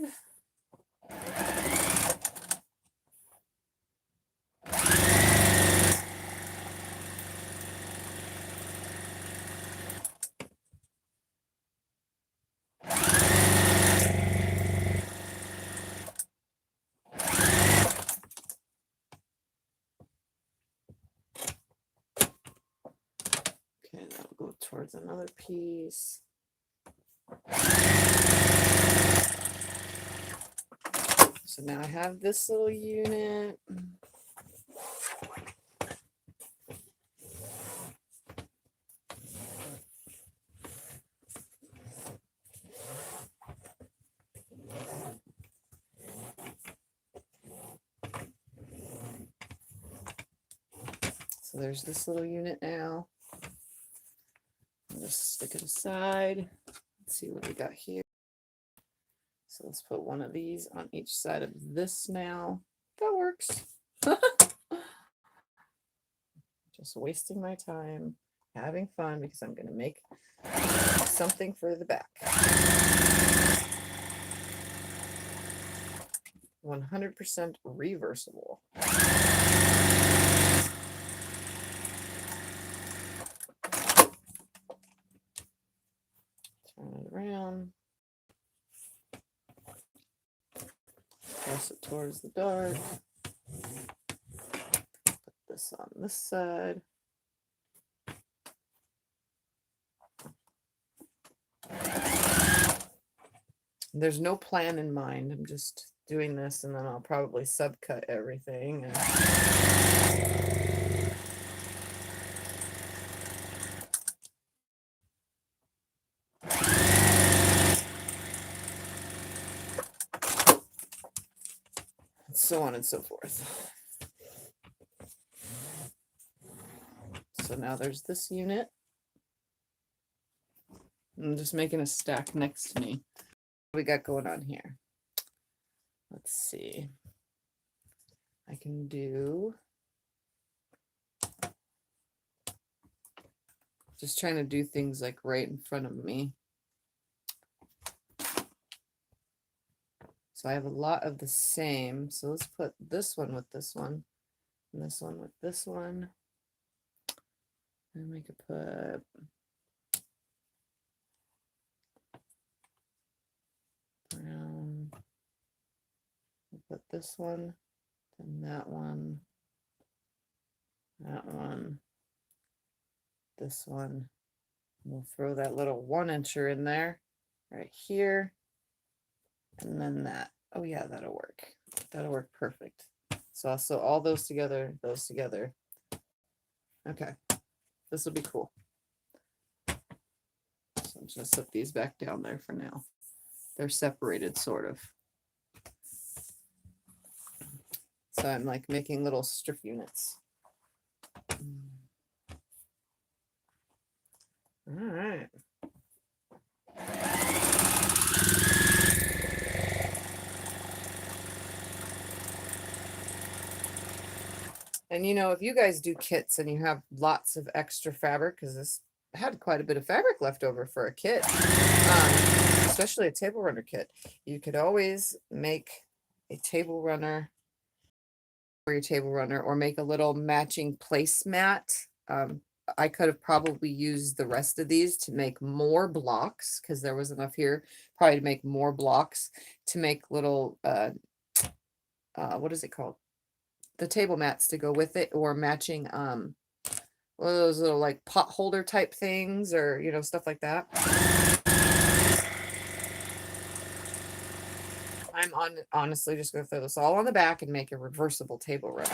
A: Okay, that'll go towards another piece. So now I have this little unit. So there's this little unit now. I'll just stick it aside. Let's see what we got here. So let's put one of these on each side of this now. That works. Just wasting my time, having fun because I'm going to make something for the back. 100% reversible. Turn it around. Press it towards the dart. Put this on this side. There's no plan in mind. I'm just doing this and then I'll probably subcut everything. And so on and so forth. So now there's this unit. I'm just making a stack next to me. What we got going on here? Let's see. I can do, just trying to do things like right in front of me. So I have a lot of the same. So let's put this one with this one, and this one with this one. And we could put brown. We'll put this one, then that one, this one. We'll throw that little 1-incher in there, right here, and then that. Oh yeah, that'll work. That'll work perfect. So I'll sew all those together, those together. Okay, this will be cool. So I'm just gonna set these back down there for now. They're separated, sort of. So I'm like making little strip units. All right. And you know, if you guys do kits and you have lots of extra fabric, because this had quite a bit of fabric left over for a kit, especially a table runner kit, you could always make a table runner for your table runner, or make a little matching placemat. I could have probably used the rest of these to make more blocks, because there was enough here, probably to make more blocks, to make little what is it called, the table mats to go with it, or matching one of those little like pot holder type things, or you know, stuff like that. I'm honestly just going to throw this all on the back and make a reversible table runner.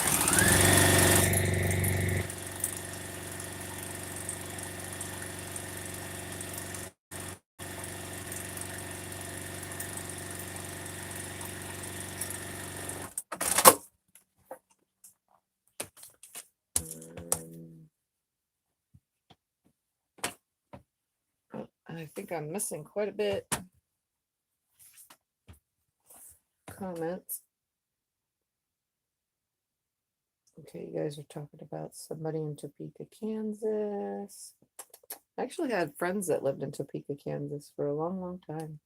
A: I think I'm missing quite a bit. Comments. Okay, you guys are talking about somebody in Topeka, Kansas. I actually had friends that lived in Topeka, Kansas for a long, long time.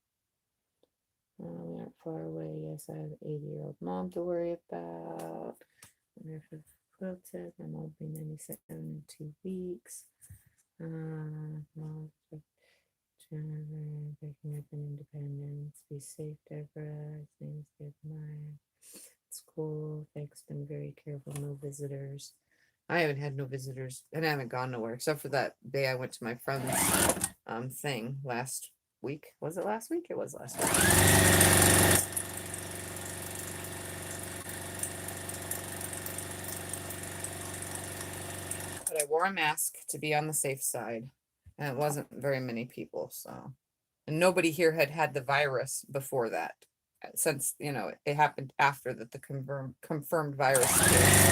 A: We aren't far away. Yes, I have an 80-year-old mom to worry about. I wonder if I've quilted. My mom will be 97 in 2 weeks. Picking up an independence. Be safe, Deborah. Things get mine. It's cool. Thanks. Been very careful. No visitors. I haven't had no visitors, and I haven't gone nowhere except for that day I went to my friend's thing last week. Was it last week? It was last week. But I wore a mask to be on the safe side, and it wasn't very many people, so. And nobody here had had the virus before that, since, you know, it happened after that the confirmed virus case.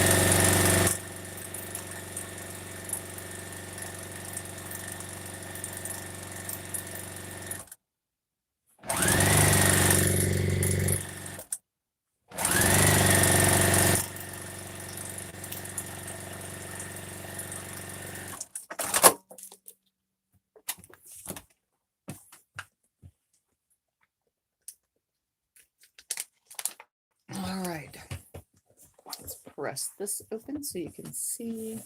A: All right, let's press this open so you can see.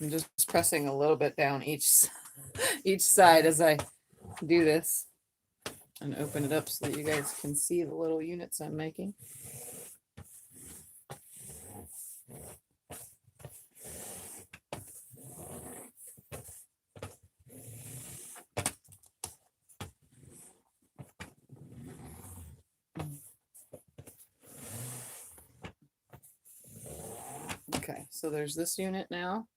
A: I'm just pressing a little bit down each side as I do this, and open it up so that you guys can see the little units I'm making. Okay, so there's this unit now.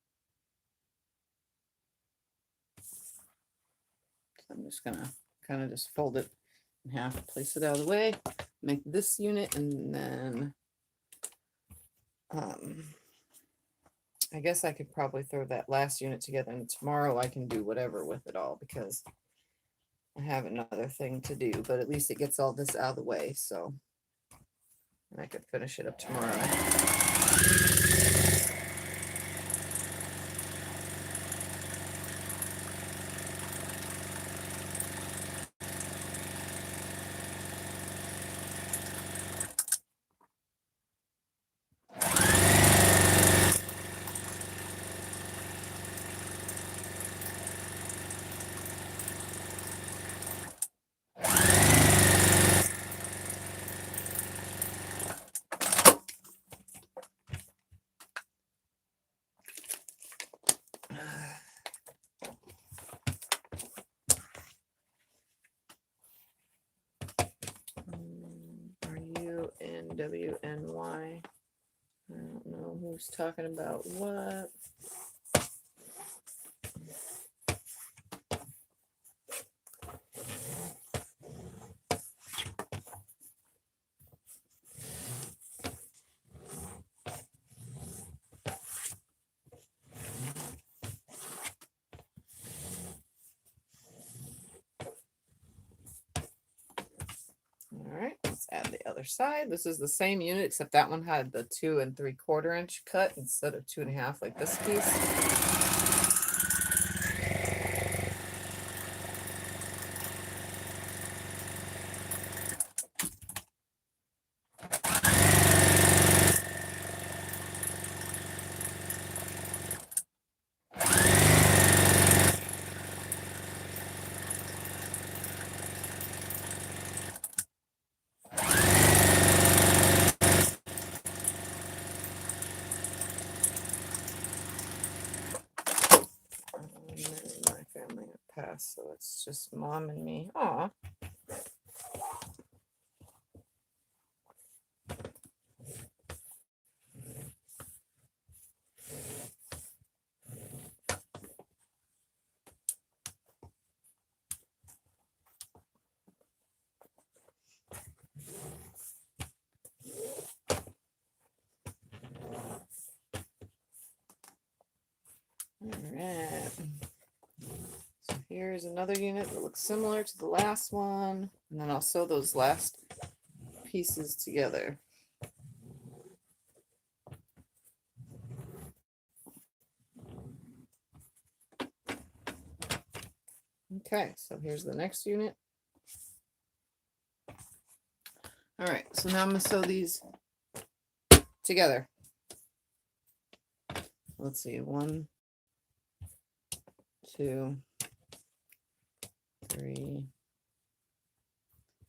A: So I'm just gonna kind of just fold it in half, place it out of the way, make this unit, and then I guess I could probably throw that last unit together, and tomorrow I can do whatever with it all because I have another thing to do, but at least it gets all this out of the way, so I could finish it up tomorrow. RUNWNY. I don't know who's talking about what. All right, let's add the other side. This is the same unit, except that one had the 2 3/4 inch cut instead of 2 1/2 like this piece. My family had passed, so it's just mom and me. Aw. All right. So here's another unit that looks similar to the last one, and then I'll sew those last pieces together. Okay, so here's the next unit. All right, so now I'm going to sew these together. Let's see, 1, 2, 3.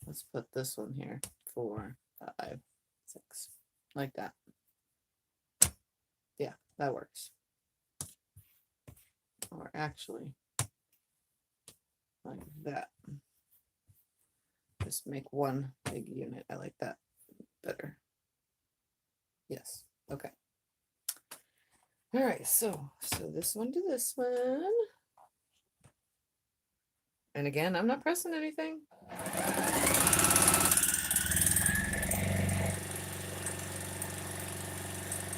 A: Let's put this one here. 4, 5, 6, like that. Yeah, that works. Or actually, like that. Just make one big unit. I like that better. Yes. Okay. All right. So this one to this one. And again, I'm not pressing anything.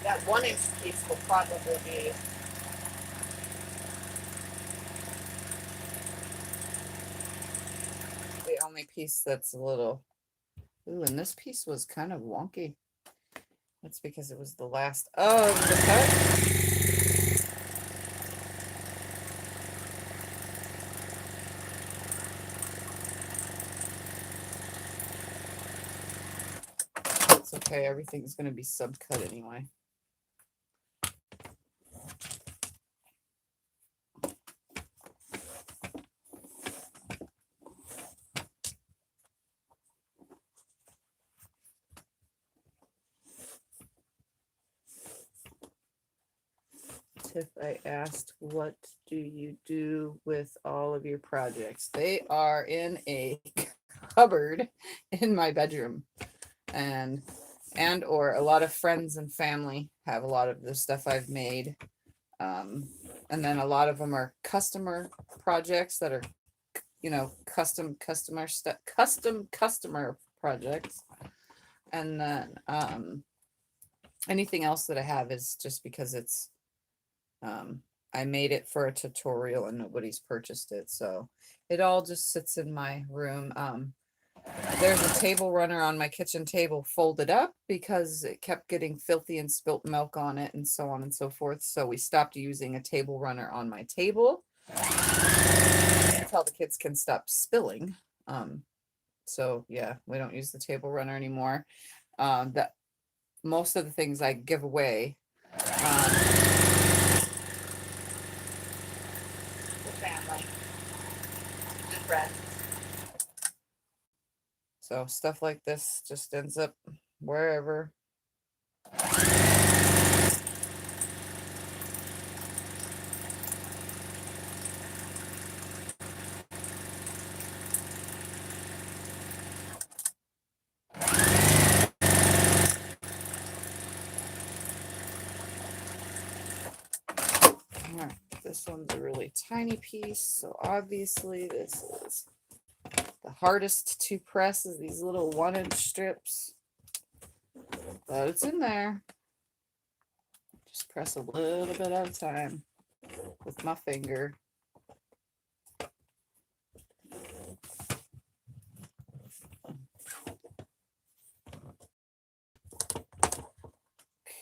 A: That 1-inch piece will probably be the only piece that's a little. Ooh, and this piece was kind of wonky. That's because it was the last of the cut. It's okay, everything's going to be subcut anyway. If I asked, what do you do with all of your projects? They are in a cupboard in my bedroom, and or a lot of friends and family have a lot of the stuff I've made, and then a lot of them are customer projects that are, you know, custom customer projects. And then anything else that I have is just because it's I made it for a tutorial and nobody's purchased it, so it all just sits in my room. There's a table runner on my kitchen table folded up because it kept getting filthy and spilt milk on it and so on and so forth, so we stopped using a table runner on my table until the kids can stop spilling. So yeah, we don't use the table runner anymore. That most of the things I give away. Family, good friends. So stuff like this just ends up wherever. All right, this one's a really tiny piece, so obviously this is the hardest to press, is these little 1-inch strips, but it's in there. Just press a little bit at a time with my finger.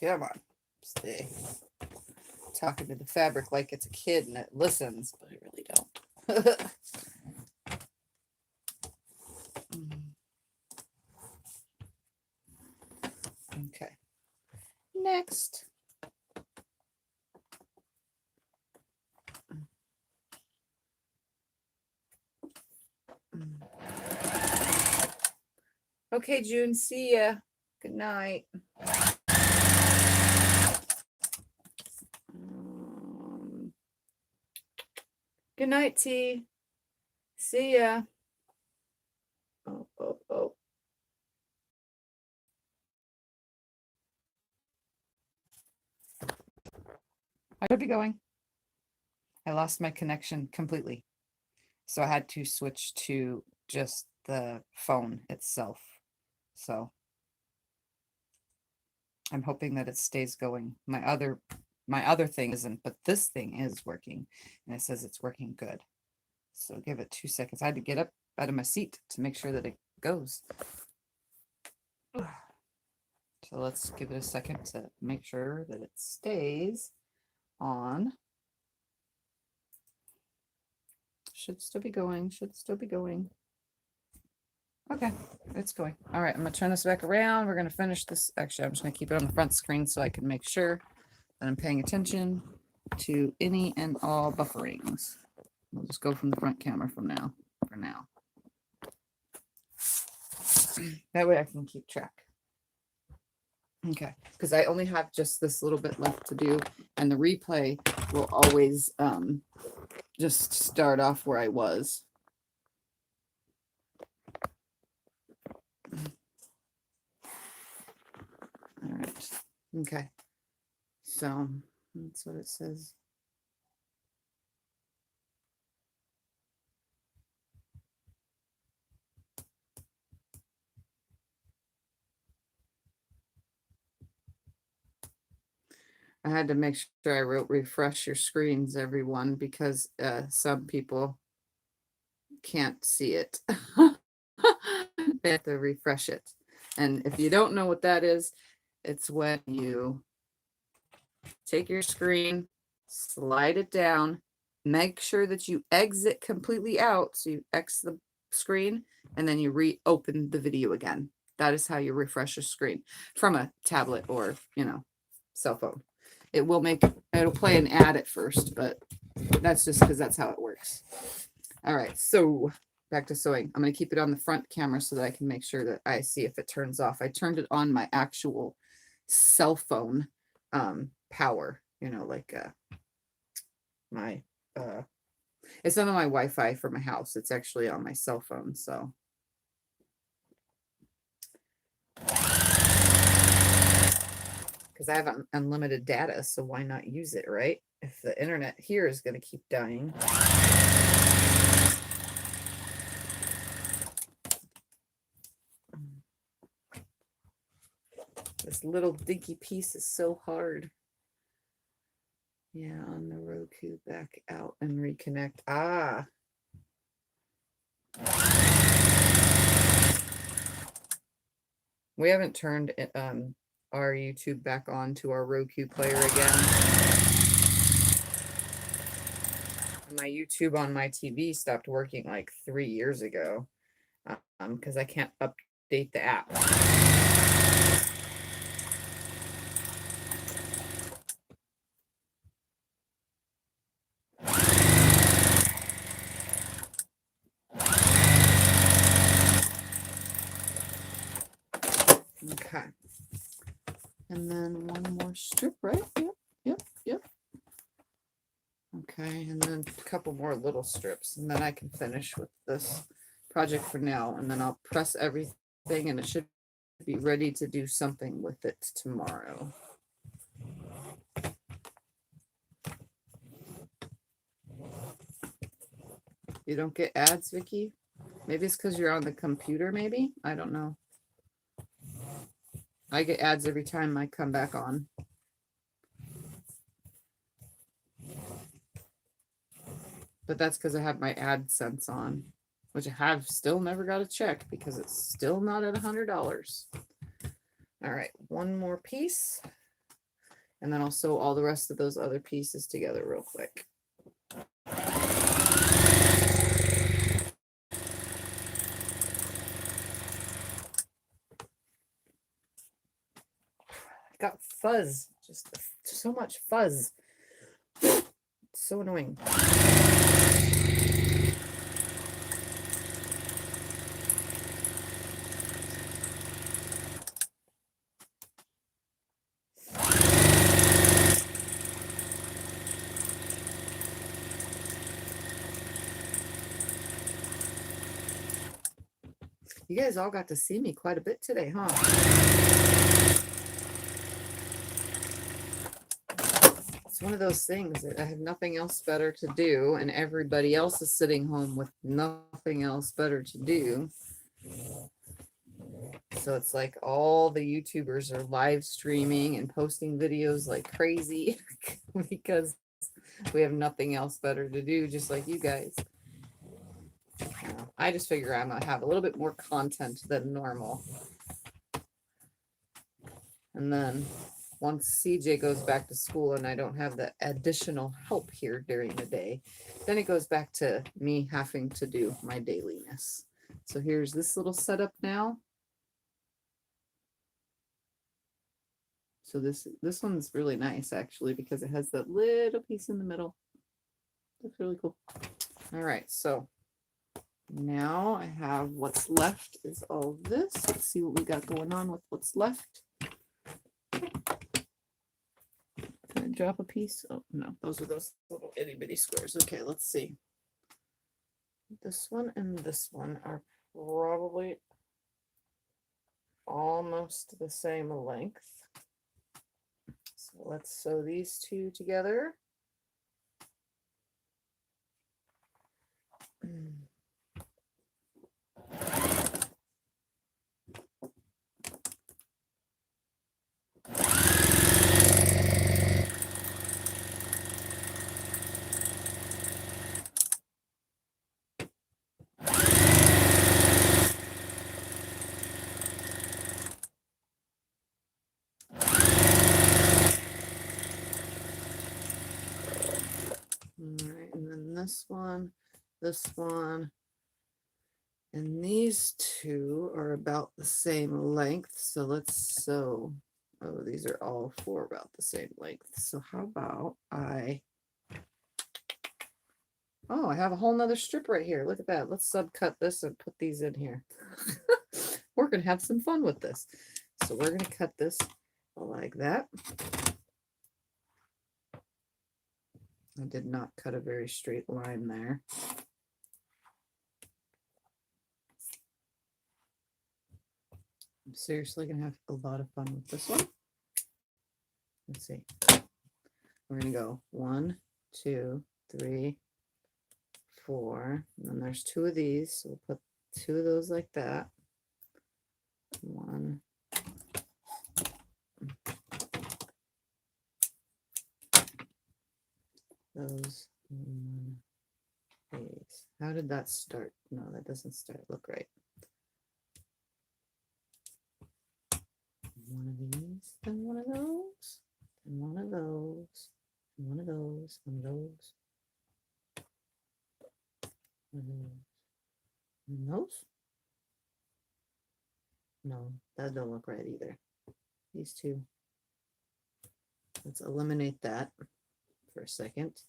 A: Come on, stay. Talking to the fabric like it's a kid and it listens, but I really don't. Okay, next. Okay, June, see ya. Good night. Good night, T. See ya. Oh. I could be going. I lost my connection completely. So I had to switch to just the phone itself. So I'm hoping that it stays going. My other thing isn't, but this thing is working, and it says it's working good. So give it 2 seconds. I had to get up out of my seat to make sure that it goes. So let's give it a second to make sure that it stays on. Should still be going, Okay, it's going. All right, I'm gonna turn this back around. We're gonna finish this. Actually, I'm just gonna keep it on the front screen so I can make sure that I'm paying attention to any and all bufferings. We'll just go from the front camera for now. That way I can keep track. Okay, because I only have just this little bit left to do, and the replay will always just start off where I was. All right. Okay. So that's what it says. I had to make sure I wrote refresh your screens, everyone, because some people can't see it. They have to refresh it. And if you don't know what that is, it's when you take your screen, slide it down, make sure that you exit completely out. So you exit the screen and then you reopen the video again. That is how you refresh a screen from a tablet or, cell phone. It'll play an ad at first, but that's just because that's how it works. All right, so back to sewing. I'm going to keep it on the front camera so that I can make sure that I see if it turns off. I turned it on my actual cell phone power, like my it's not on my Wi-Fi for my house. It's actually on my cell phone. So because I have unlimited data, so why not use it, right? If the internet here is going to keep dying. This little dinky piece is so hard. Yeah, on the Roku, back out and reconnect. Ah. We haven't turned it, our YouTube back on to our Roku player again. My YouTube on my TV stopped working like 3 years ago, because I can't update the app. Okay. And then one more strip, right? Yep. Okay, and then a couple more little strips, and then I can finish with this project for now, and then I'll press everything, and it should be ready to do something with it tomorrow. You don't get ads, Vicki? Maybe it's because you're on the computer, maybe? I don't know. I get ads every time I come back on. But that's because I have my AdSense on, which I have still never got a check because it's still not at $100. All right, one more piece. And then I'll sew all the rest of those other pieces together real quick. I got fuzz, just so much fuzz. It's so annoying. You guys all got to see me quite a bit today, huh? It's one of those things that I have nothing else better to do, and everybody else is sitting home with nothing else better to do. So it's like all the YouTubers are live streaming and posting videos like crazy because we have nothing else better to do, just like you guys. I just figure I'm gonna have a little bit more content than normal. And then once CJ goes back to school and I don't have the additional help here during the day, then it goes back to me having to do my dailiness. So here's this little setup now. So this one's really nice actually because it has that little piece in the middle. That's really cool. All right, so now I have what's left is all this. Let's see what we got going on with what's left. Can I drop a piece? Oh no, those are those little itty bitty squares. Okay, let's see. This one and this one are probably almost the same length. So let's sew these two together. All right, and then this one, and these two are about the same length. So let's sew. Oh, these are all four about the same length. So how about I have a whole nother strip right here. Look at that. Let's subcut this and put these in here. We're gonna have some fun with this. So we're gonna cut this like that. I did not cut a very straight line there. I'm seriously gonna have a lot of fun with this one. Let's see. We're gonna go 1, 2, 3, 4, and then there's 2 of these. So we'll put 2 of those like that. 1, those, and these. How did that start? No, that doesn't start. Look right. One of these, then one of those, and one of those, and one of those, one of those, one of those, and those. No, that don't look right either. These two. Let's eliminate that for a second.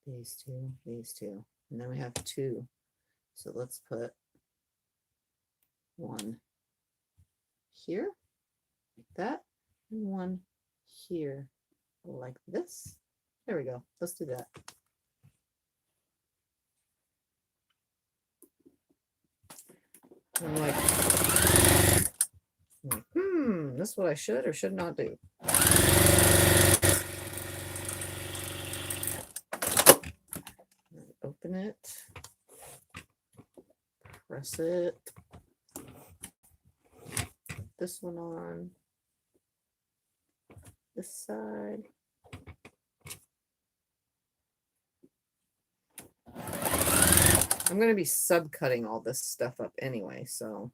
A: These two, and then we have two. So let's put one here, like that, and one here, like this. There we go. Let's do that. I'm like, this is what I should or should not do. Open it, press it, put this one on this side. I'm going to be subcutting all this stuff up anyway, so.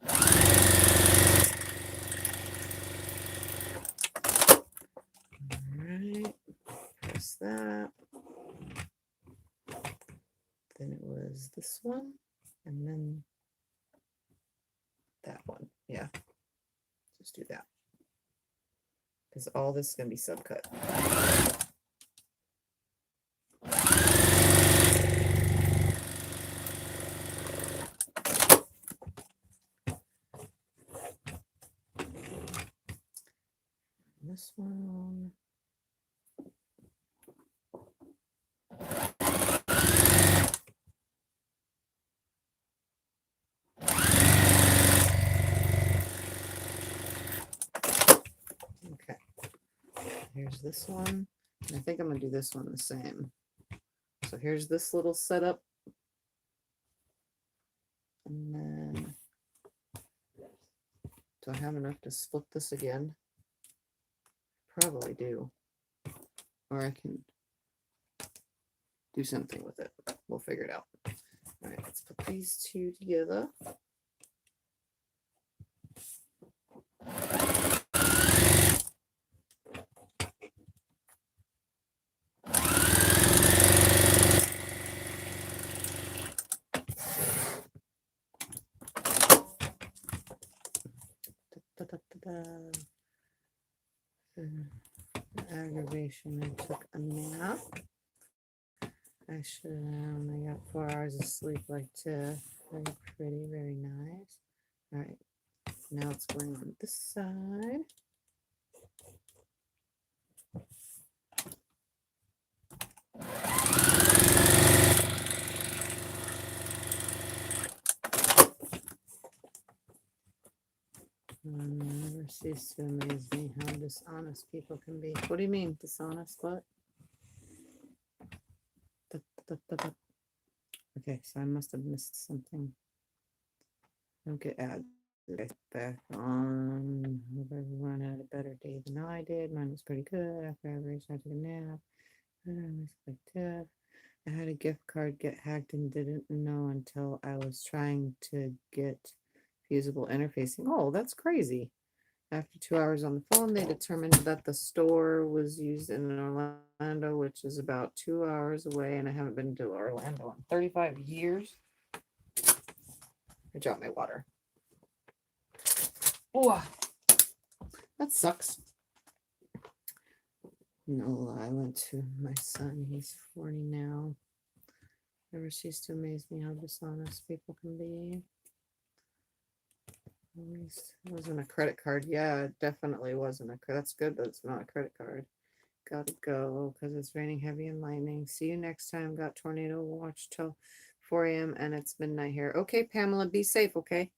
A: All right, press that. Then it was this one, and then that one. Yeah, just do that. Because all this is going to be subcut. This one. Okay. Here's this one. And I think I'm going to do this one the same. So here's this little setup. And then, do I have enough to split this again? Probably do. Or I can do something with it. We'll figure it out. All right, let's put these two together. Aggravation, I took a nap. I should have only got 4 hours of sleep like this. Very pretty, very nice. All right, now it's going on this side. Never cease to amaze me how dishonest people can be. What do you mean, dishonest? What? Okay, so I must have missed something. Don't get ads. Back on. Hope everyone had a better day than I did. Mine was pretty good. After average, I took a nap. I was like that. I had a gift card get hacked and didn't know until I was trying to get fusible interfacing. Oh, that's crazy. After 2 hours on the phone, they determined that the store was used in Orlando, which is about 2 hours away, and I haven't been to Orlando in 35 years. I dropped my water. Oh, that sucks. No, I went to my son. He's 40 now. Never ceased to amaze me how dishonest people can be. At least it wasn't a credit card. Yeah, it definitely wasn't a credit. That's good that it's not a credit card. Gotta go because it's raining heavy and lightning. See you next time. Got tornado watch till 4 a.m. and it's midnight here. Okay, Pamela, be safe, okay?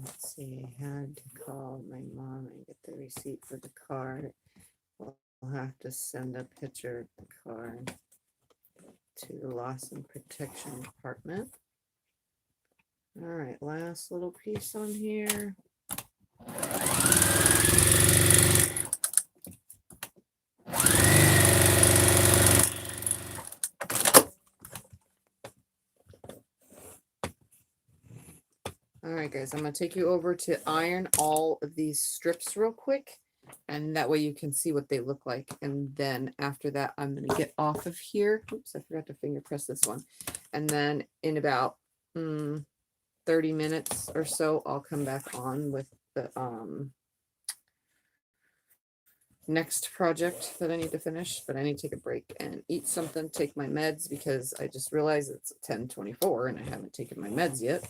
A: Let's see. I had to call my mom and get the receipt for the card. We'll have to send a picture of the card to the Loss and Protection Department. All right, last little piece on here. All right, guys, I'm going to take you over to iron all of these strips real quick. And that way you can see what they look like. And then after that, I'm going to get off of here. Oops, I forgot to finger press this one. And then in about 30 minutes or so, I'll come back on with the next project that I need to finish. But I need to take a break and eat something, take my meds, because I just realized it's 10:24 and I haven't taken my meds yet.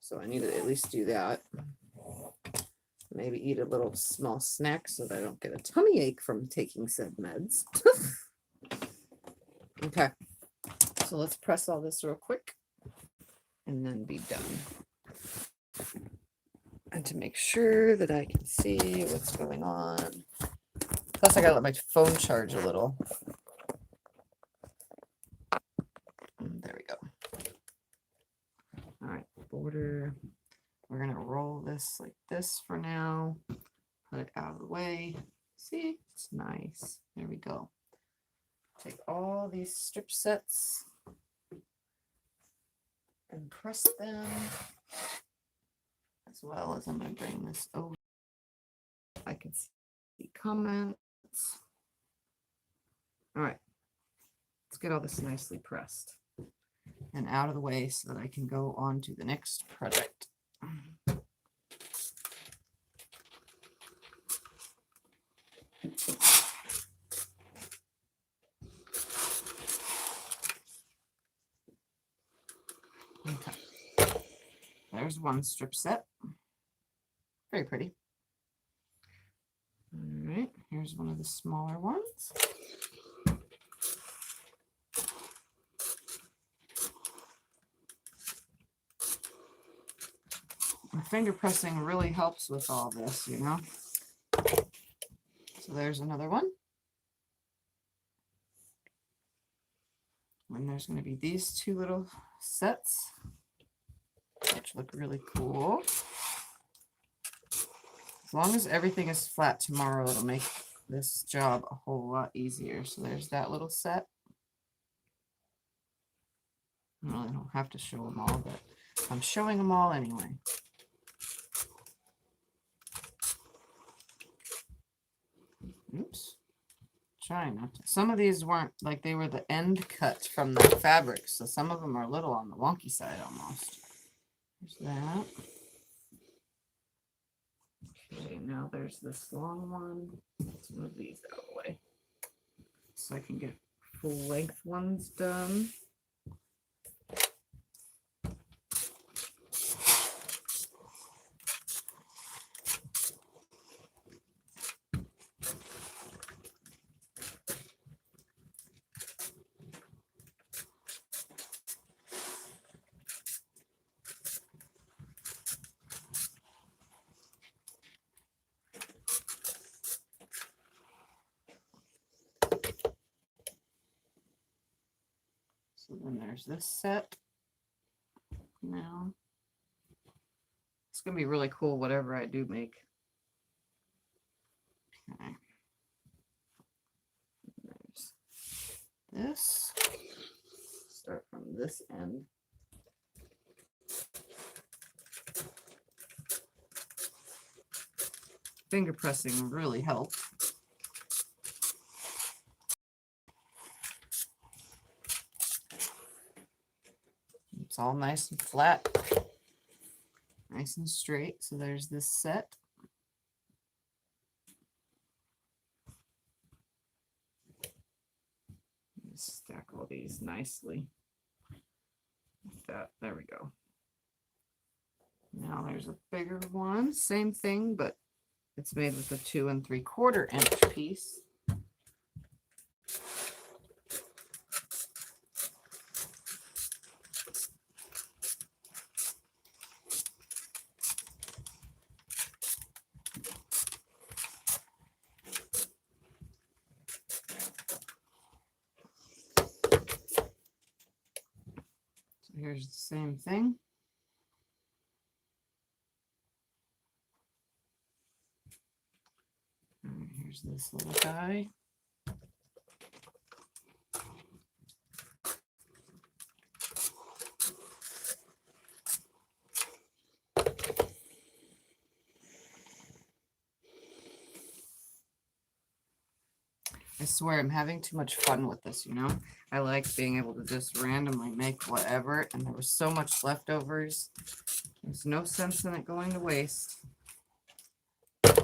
A: So I need to at least do that. Maybe eat a little small snack so that I don't get a tummy ache from taking said meds. Okay, so let's press all this real quick and then be done. And to make sure that I can see what's going on. Plus, I gotta let my phone charge a little. There we go. All right, border. We're gonna roll this like this for now. Put it out of the way. See, it's nice. There we go. Take all these strip sets and press them, as well as I'm going to bring this over. I can see comments. All right, let's get all this nicely pressed and out of the way so that I can go on to the next project. Okay, there's one strip set. Very pretty. All right, here's one of the smaller ones. My finger pressing really helps with all this, you know. So there's another one. And there's going to be these two little sets, which look really cool. As long as everything is flat tomorrow, it'll make this job a whole lot easier. So there's that little set. I really don't have to show them all, but I'm showing them all anyway. Oops. Trying not to. Some of these weren't, like, they were the end cut from the fabric, so some of them are a little on the wonky side almost. There's that. Okay, now there's this long one. Let's move these out of the way so I can get full length ones done. So then there's this set. Now it's gonna be really cool whatever I do make. Okay. There's this. Start from this end. Finger pressing really helped. It's all nice and flat, nice and straight. So there's this set. Just stack all these nicely. Like that. There we go. Now there's a bigger one. Same thing, but it's made with a 2 3/4 inch piece. Here's the same thing. Here's this little guy. I swear I'm having too much fun with this, you know? I like being able to just randomly make whatever, and there was so much leftovers. There's no sense in it going to waste.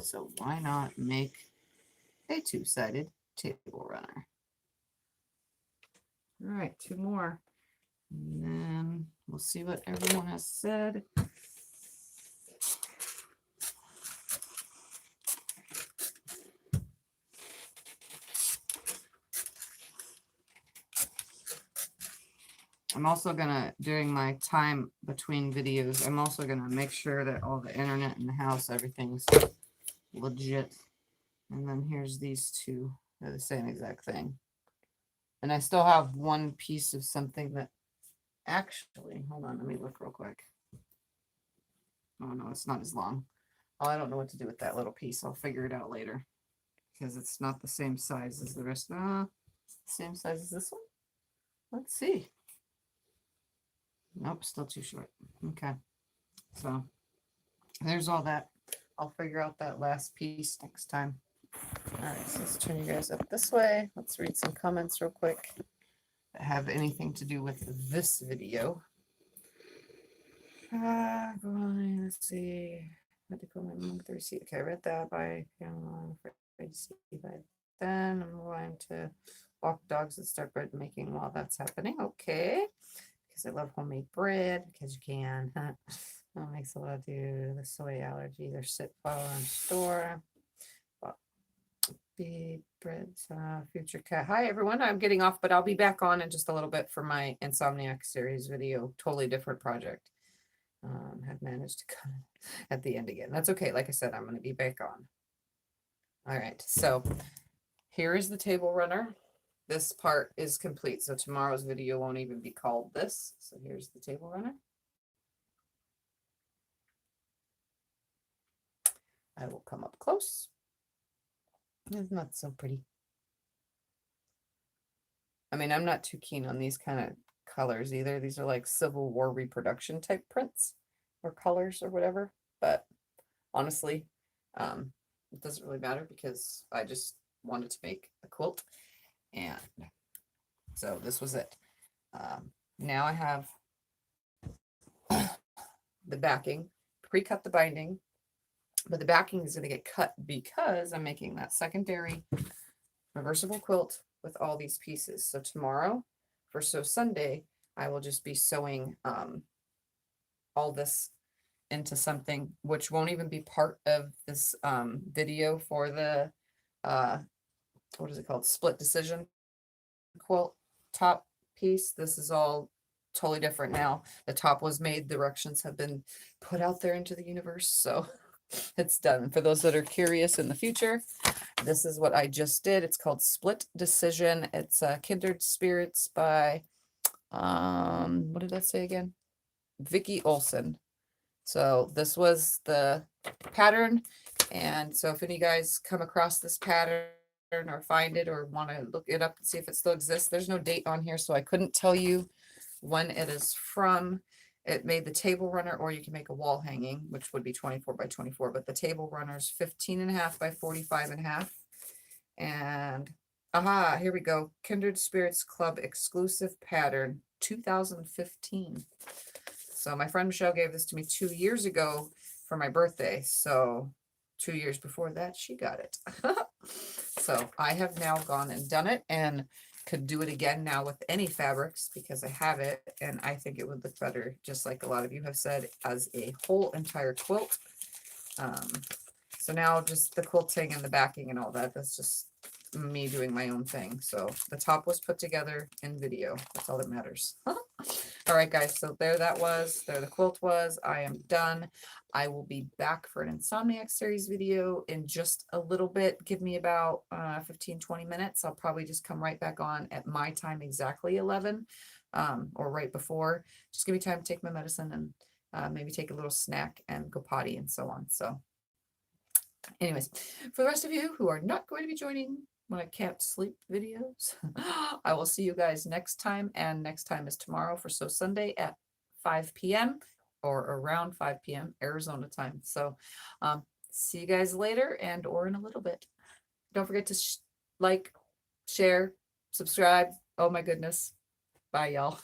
A: So why not make a two-sided table runner? All right, two more. And then we'll see what everyone has said. I'm also gonna, during my time between videos, I'm also gonna make sure that all the internet in the house, everything's legit. And then here's these two. They're the same exact thing. And I still have one piece of something that actually, hold on, let me look real quick. Oh no, it's not as long. Oh, I don't know what to do with that little piece. I'll figure it out later because it's not the same size as the rest. Same size as this one. Let's see. Nope, still too short. Okay, so there's all that. I'll figure out that last piece next time. All right, so let's turn you guys up this way. Let's read some comments real quick that have anything to do with this video. Let's see. Had to go my monk 3C. Okay, I read that by afraid to see by then. I'm going to walk dogs and start bread making while that's happening. Okay. Because I love homemade bread, because you can. That makes a lot do the soy allergy. They're sit well in store. Be breads, future cat. Hi everyone, I'm getting off, but I'll be back on in just a little bit for my Insomniac series video. Totally different project. Have managed to come at the end again. That's okay. Like I said, I'm going to be back on. All right, so here is the table runner. This part is complete, so tomorrow's video won't even be called this. So here's the table runner. I will come up close. It's not so pretty. I mean, I'm not too keen on these kind of colors either. These are like Civil War reproduction type prints or colors or whatever. But honestly, it doesn't really matter because I just wanted to make a quilt. And so this was it. Now I have the backing, pre-cut the binding, but the backing is going to get cut because I'm making that secondary reversible quilt with all these pieces. So tomorrow for Sew Sunday, I will just be sewing all this into something which won't even be part of this video for the what is it called, split decision quilt top piece. This is all totally different now. The top was made, directions have been put out there into the universe, so it's done. For those that are curious in the future, this is what I just did. It's called Split Decision. It's Kindred Spirits by what did that say again? Vicki Olsen. So this was the pattern, and so if any of you guys come across this pattern or find it or want to look it up and see if it still exists, there's no date on here, so I couldn't tell you when it is from. It made the table runner, or you can make a wall hanging, which would be 24 by 24, but the table runner's 15.5 by 45.5. And aha, here we go. Kindred Spirits Club exclusive pattern 2015. So my friend Michelle gave this to me 2 years ago for my birthday. So 2 years before that, she got it. So I have now gone and done it and could do it again now with any fabrics because I have it. And I think it would look better, just like a lot of you have said, as a whole entire quilt. So now just the quilting and the backing and all that, that's just me doing my own thing. So the top was put together in video. That's all that matters. All right, guys, so there that was. There the quilt was. I am done. I will be back for an Insomniac series video in just a little bit. Give me about 15-20 minutes. I'll probably just come right back on at my time, exactly 11, or right before. Just give me time to take my medicine and maybe take a little snack and go potty and so on. So Anyways, for the rest of you who are not going to be joining my can't sleep videos, I will see you guys next time. And next time is tomorrow for So Sunday at 5 p.m. or around 5 p.m. Arizona time. So see you guys later and or in a little bit. Don't forget to like, share, subscribe. Oh my goodness. Bye, y'all.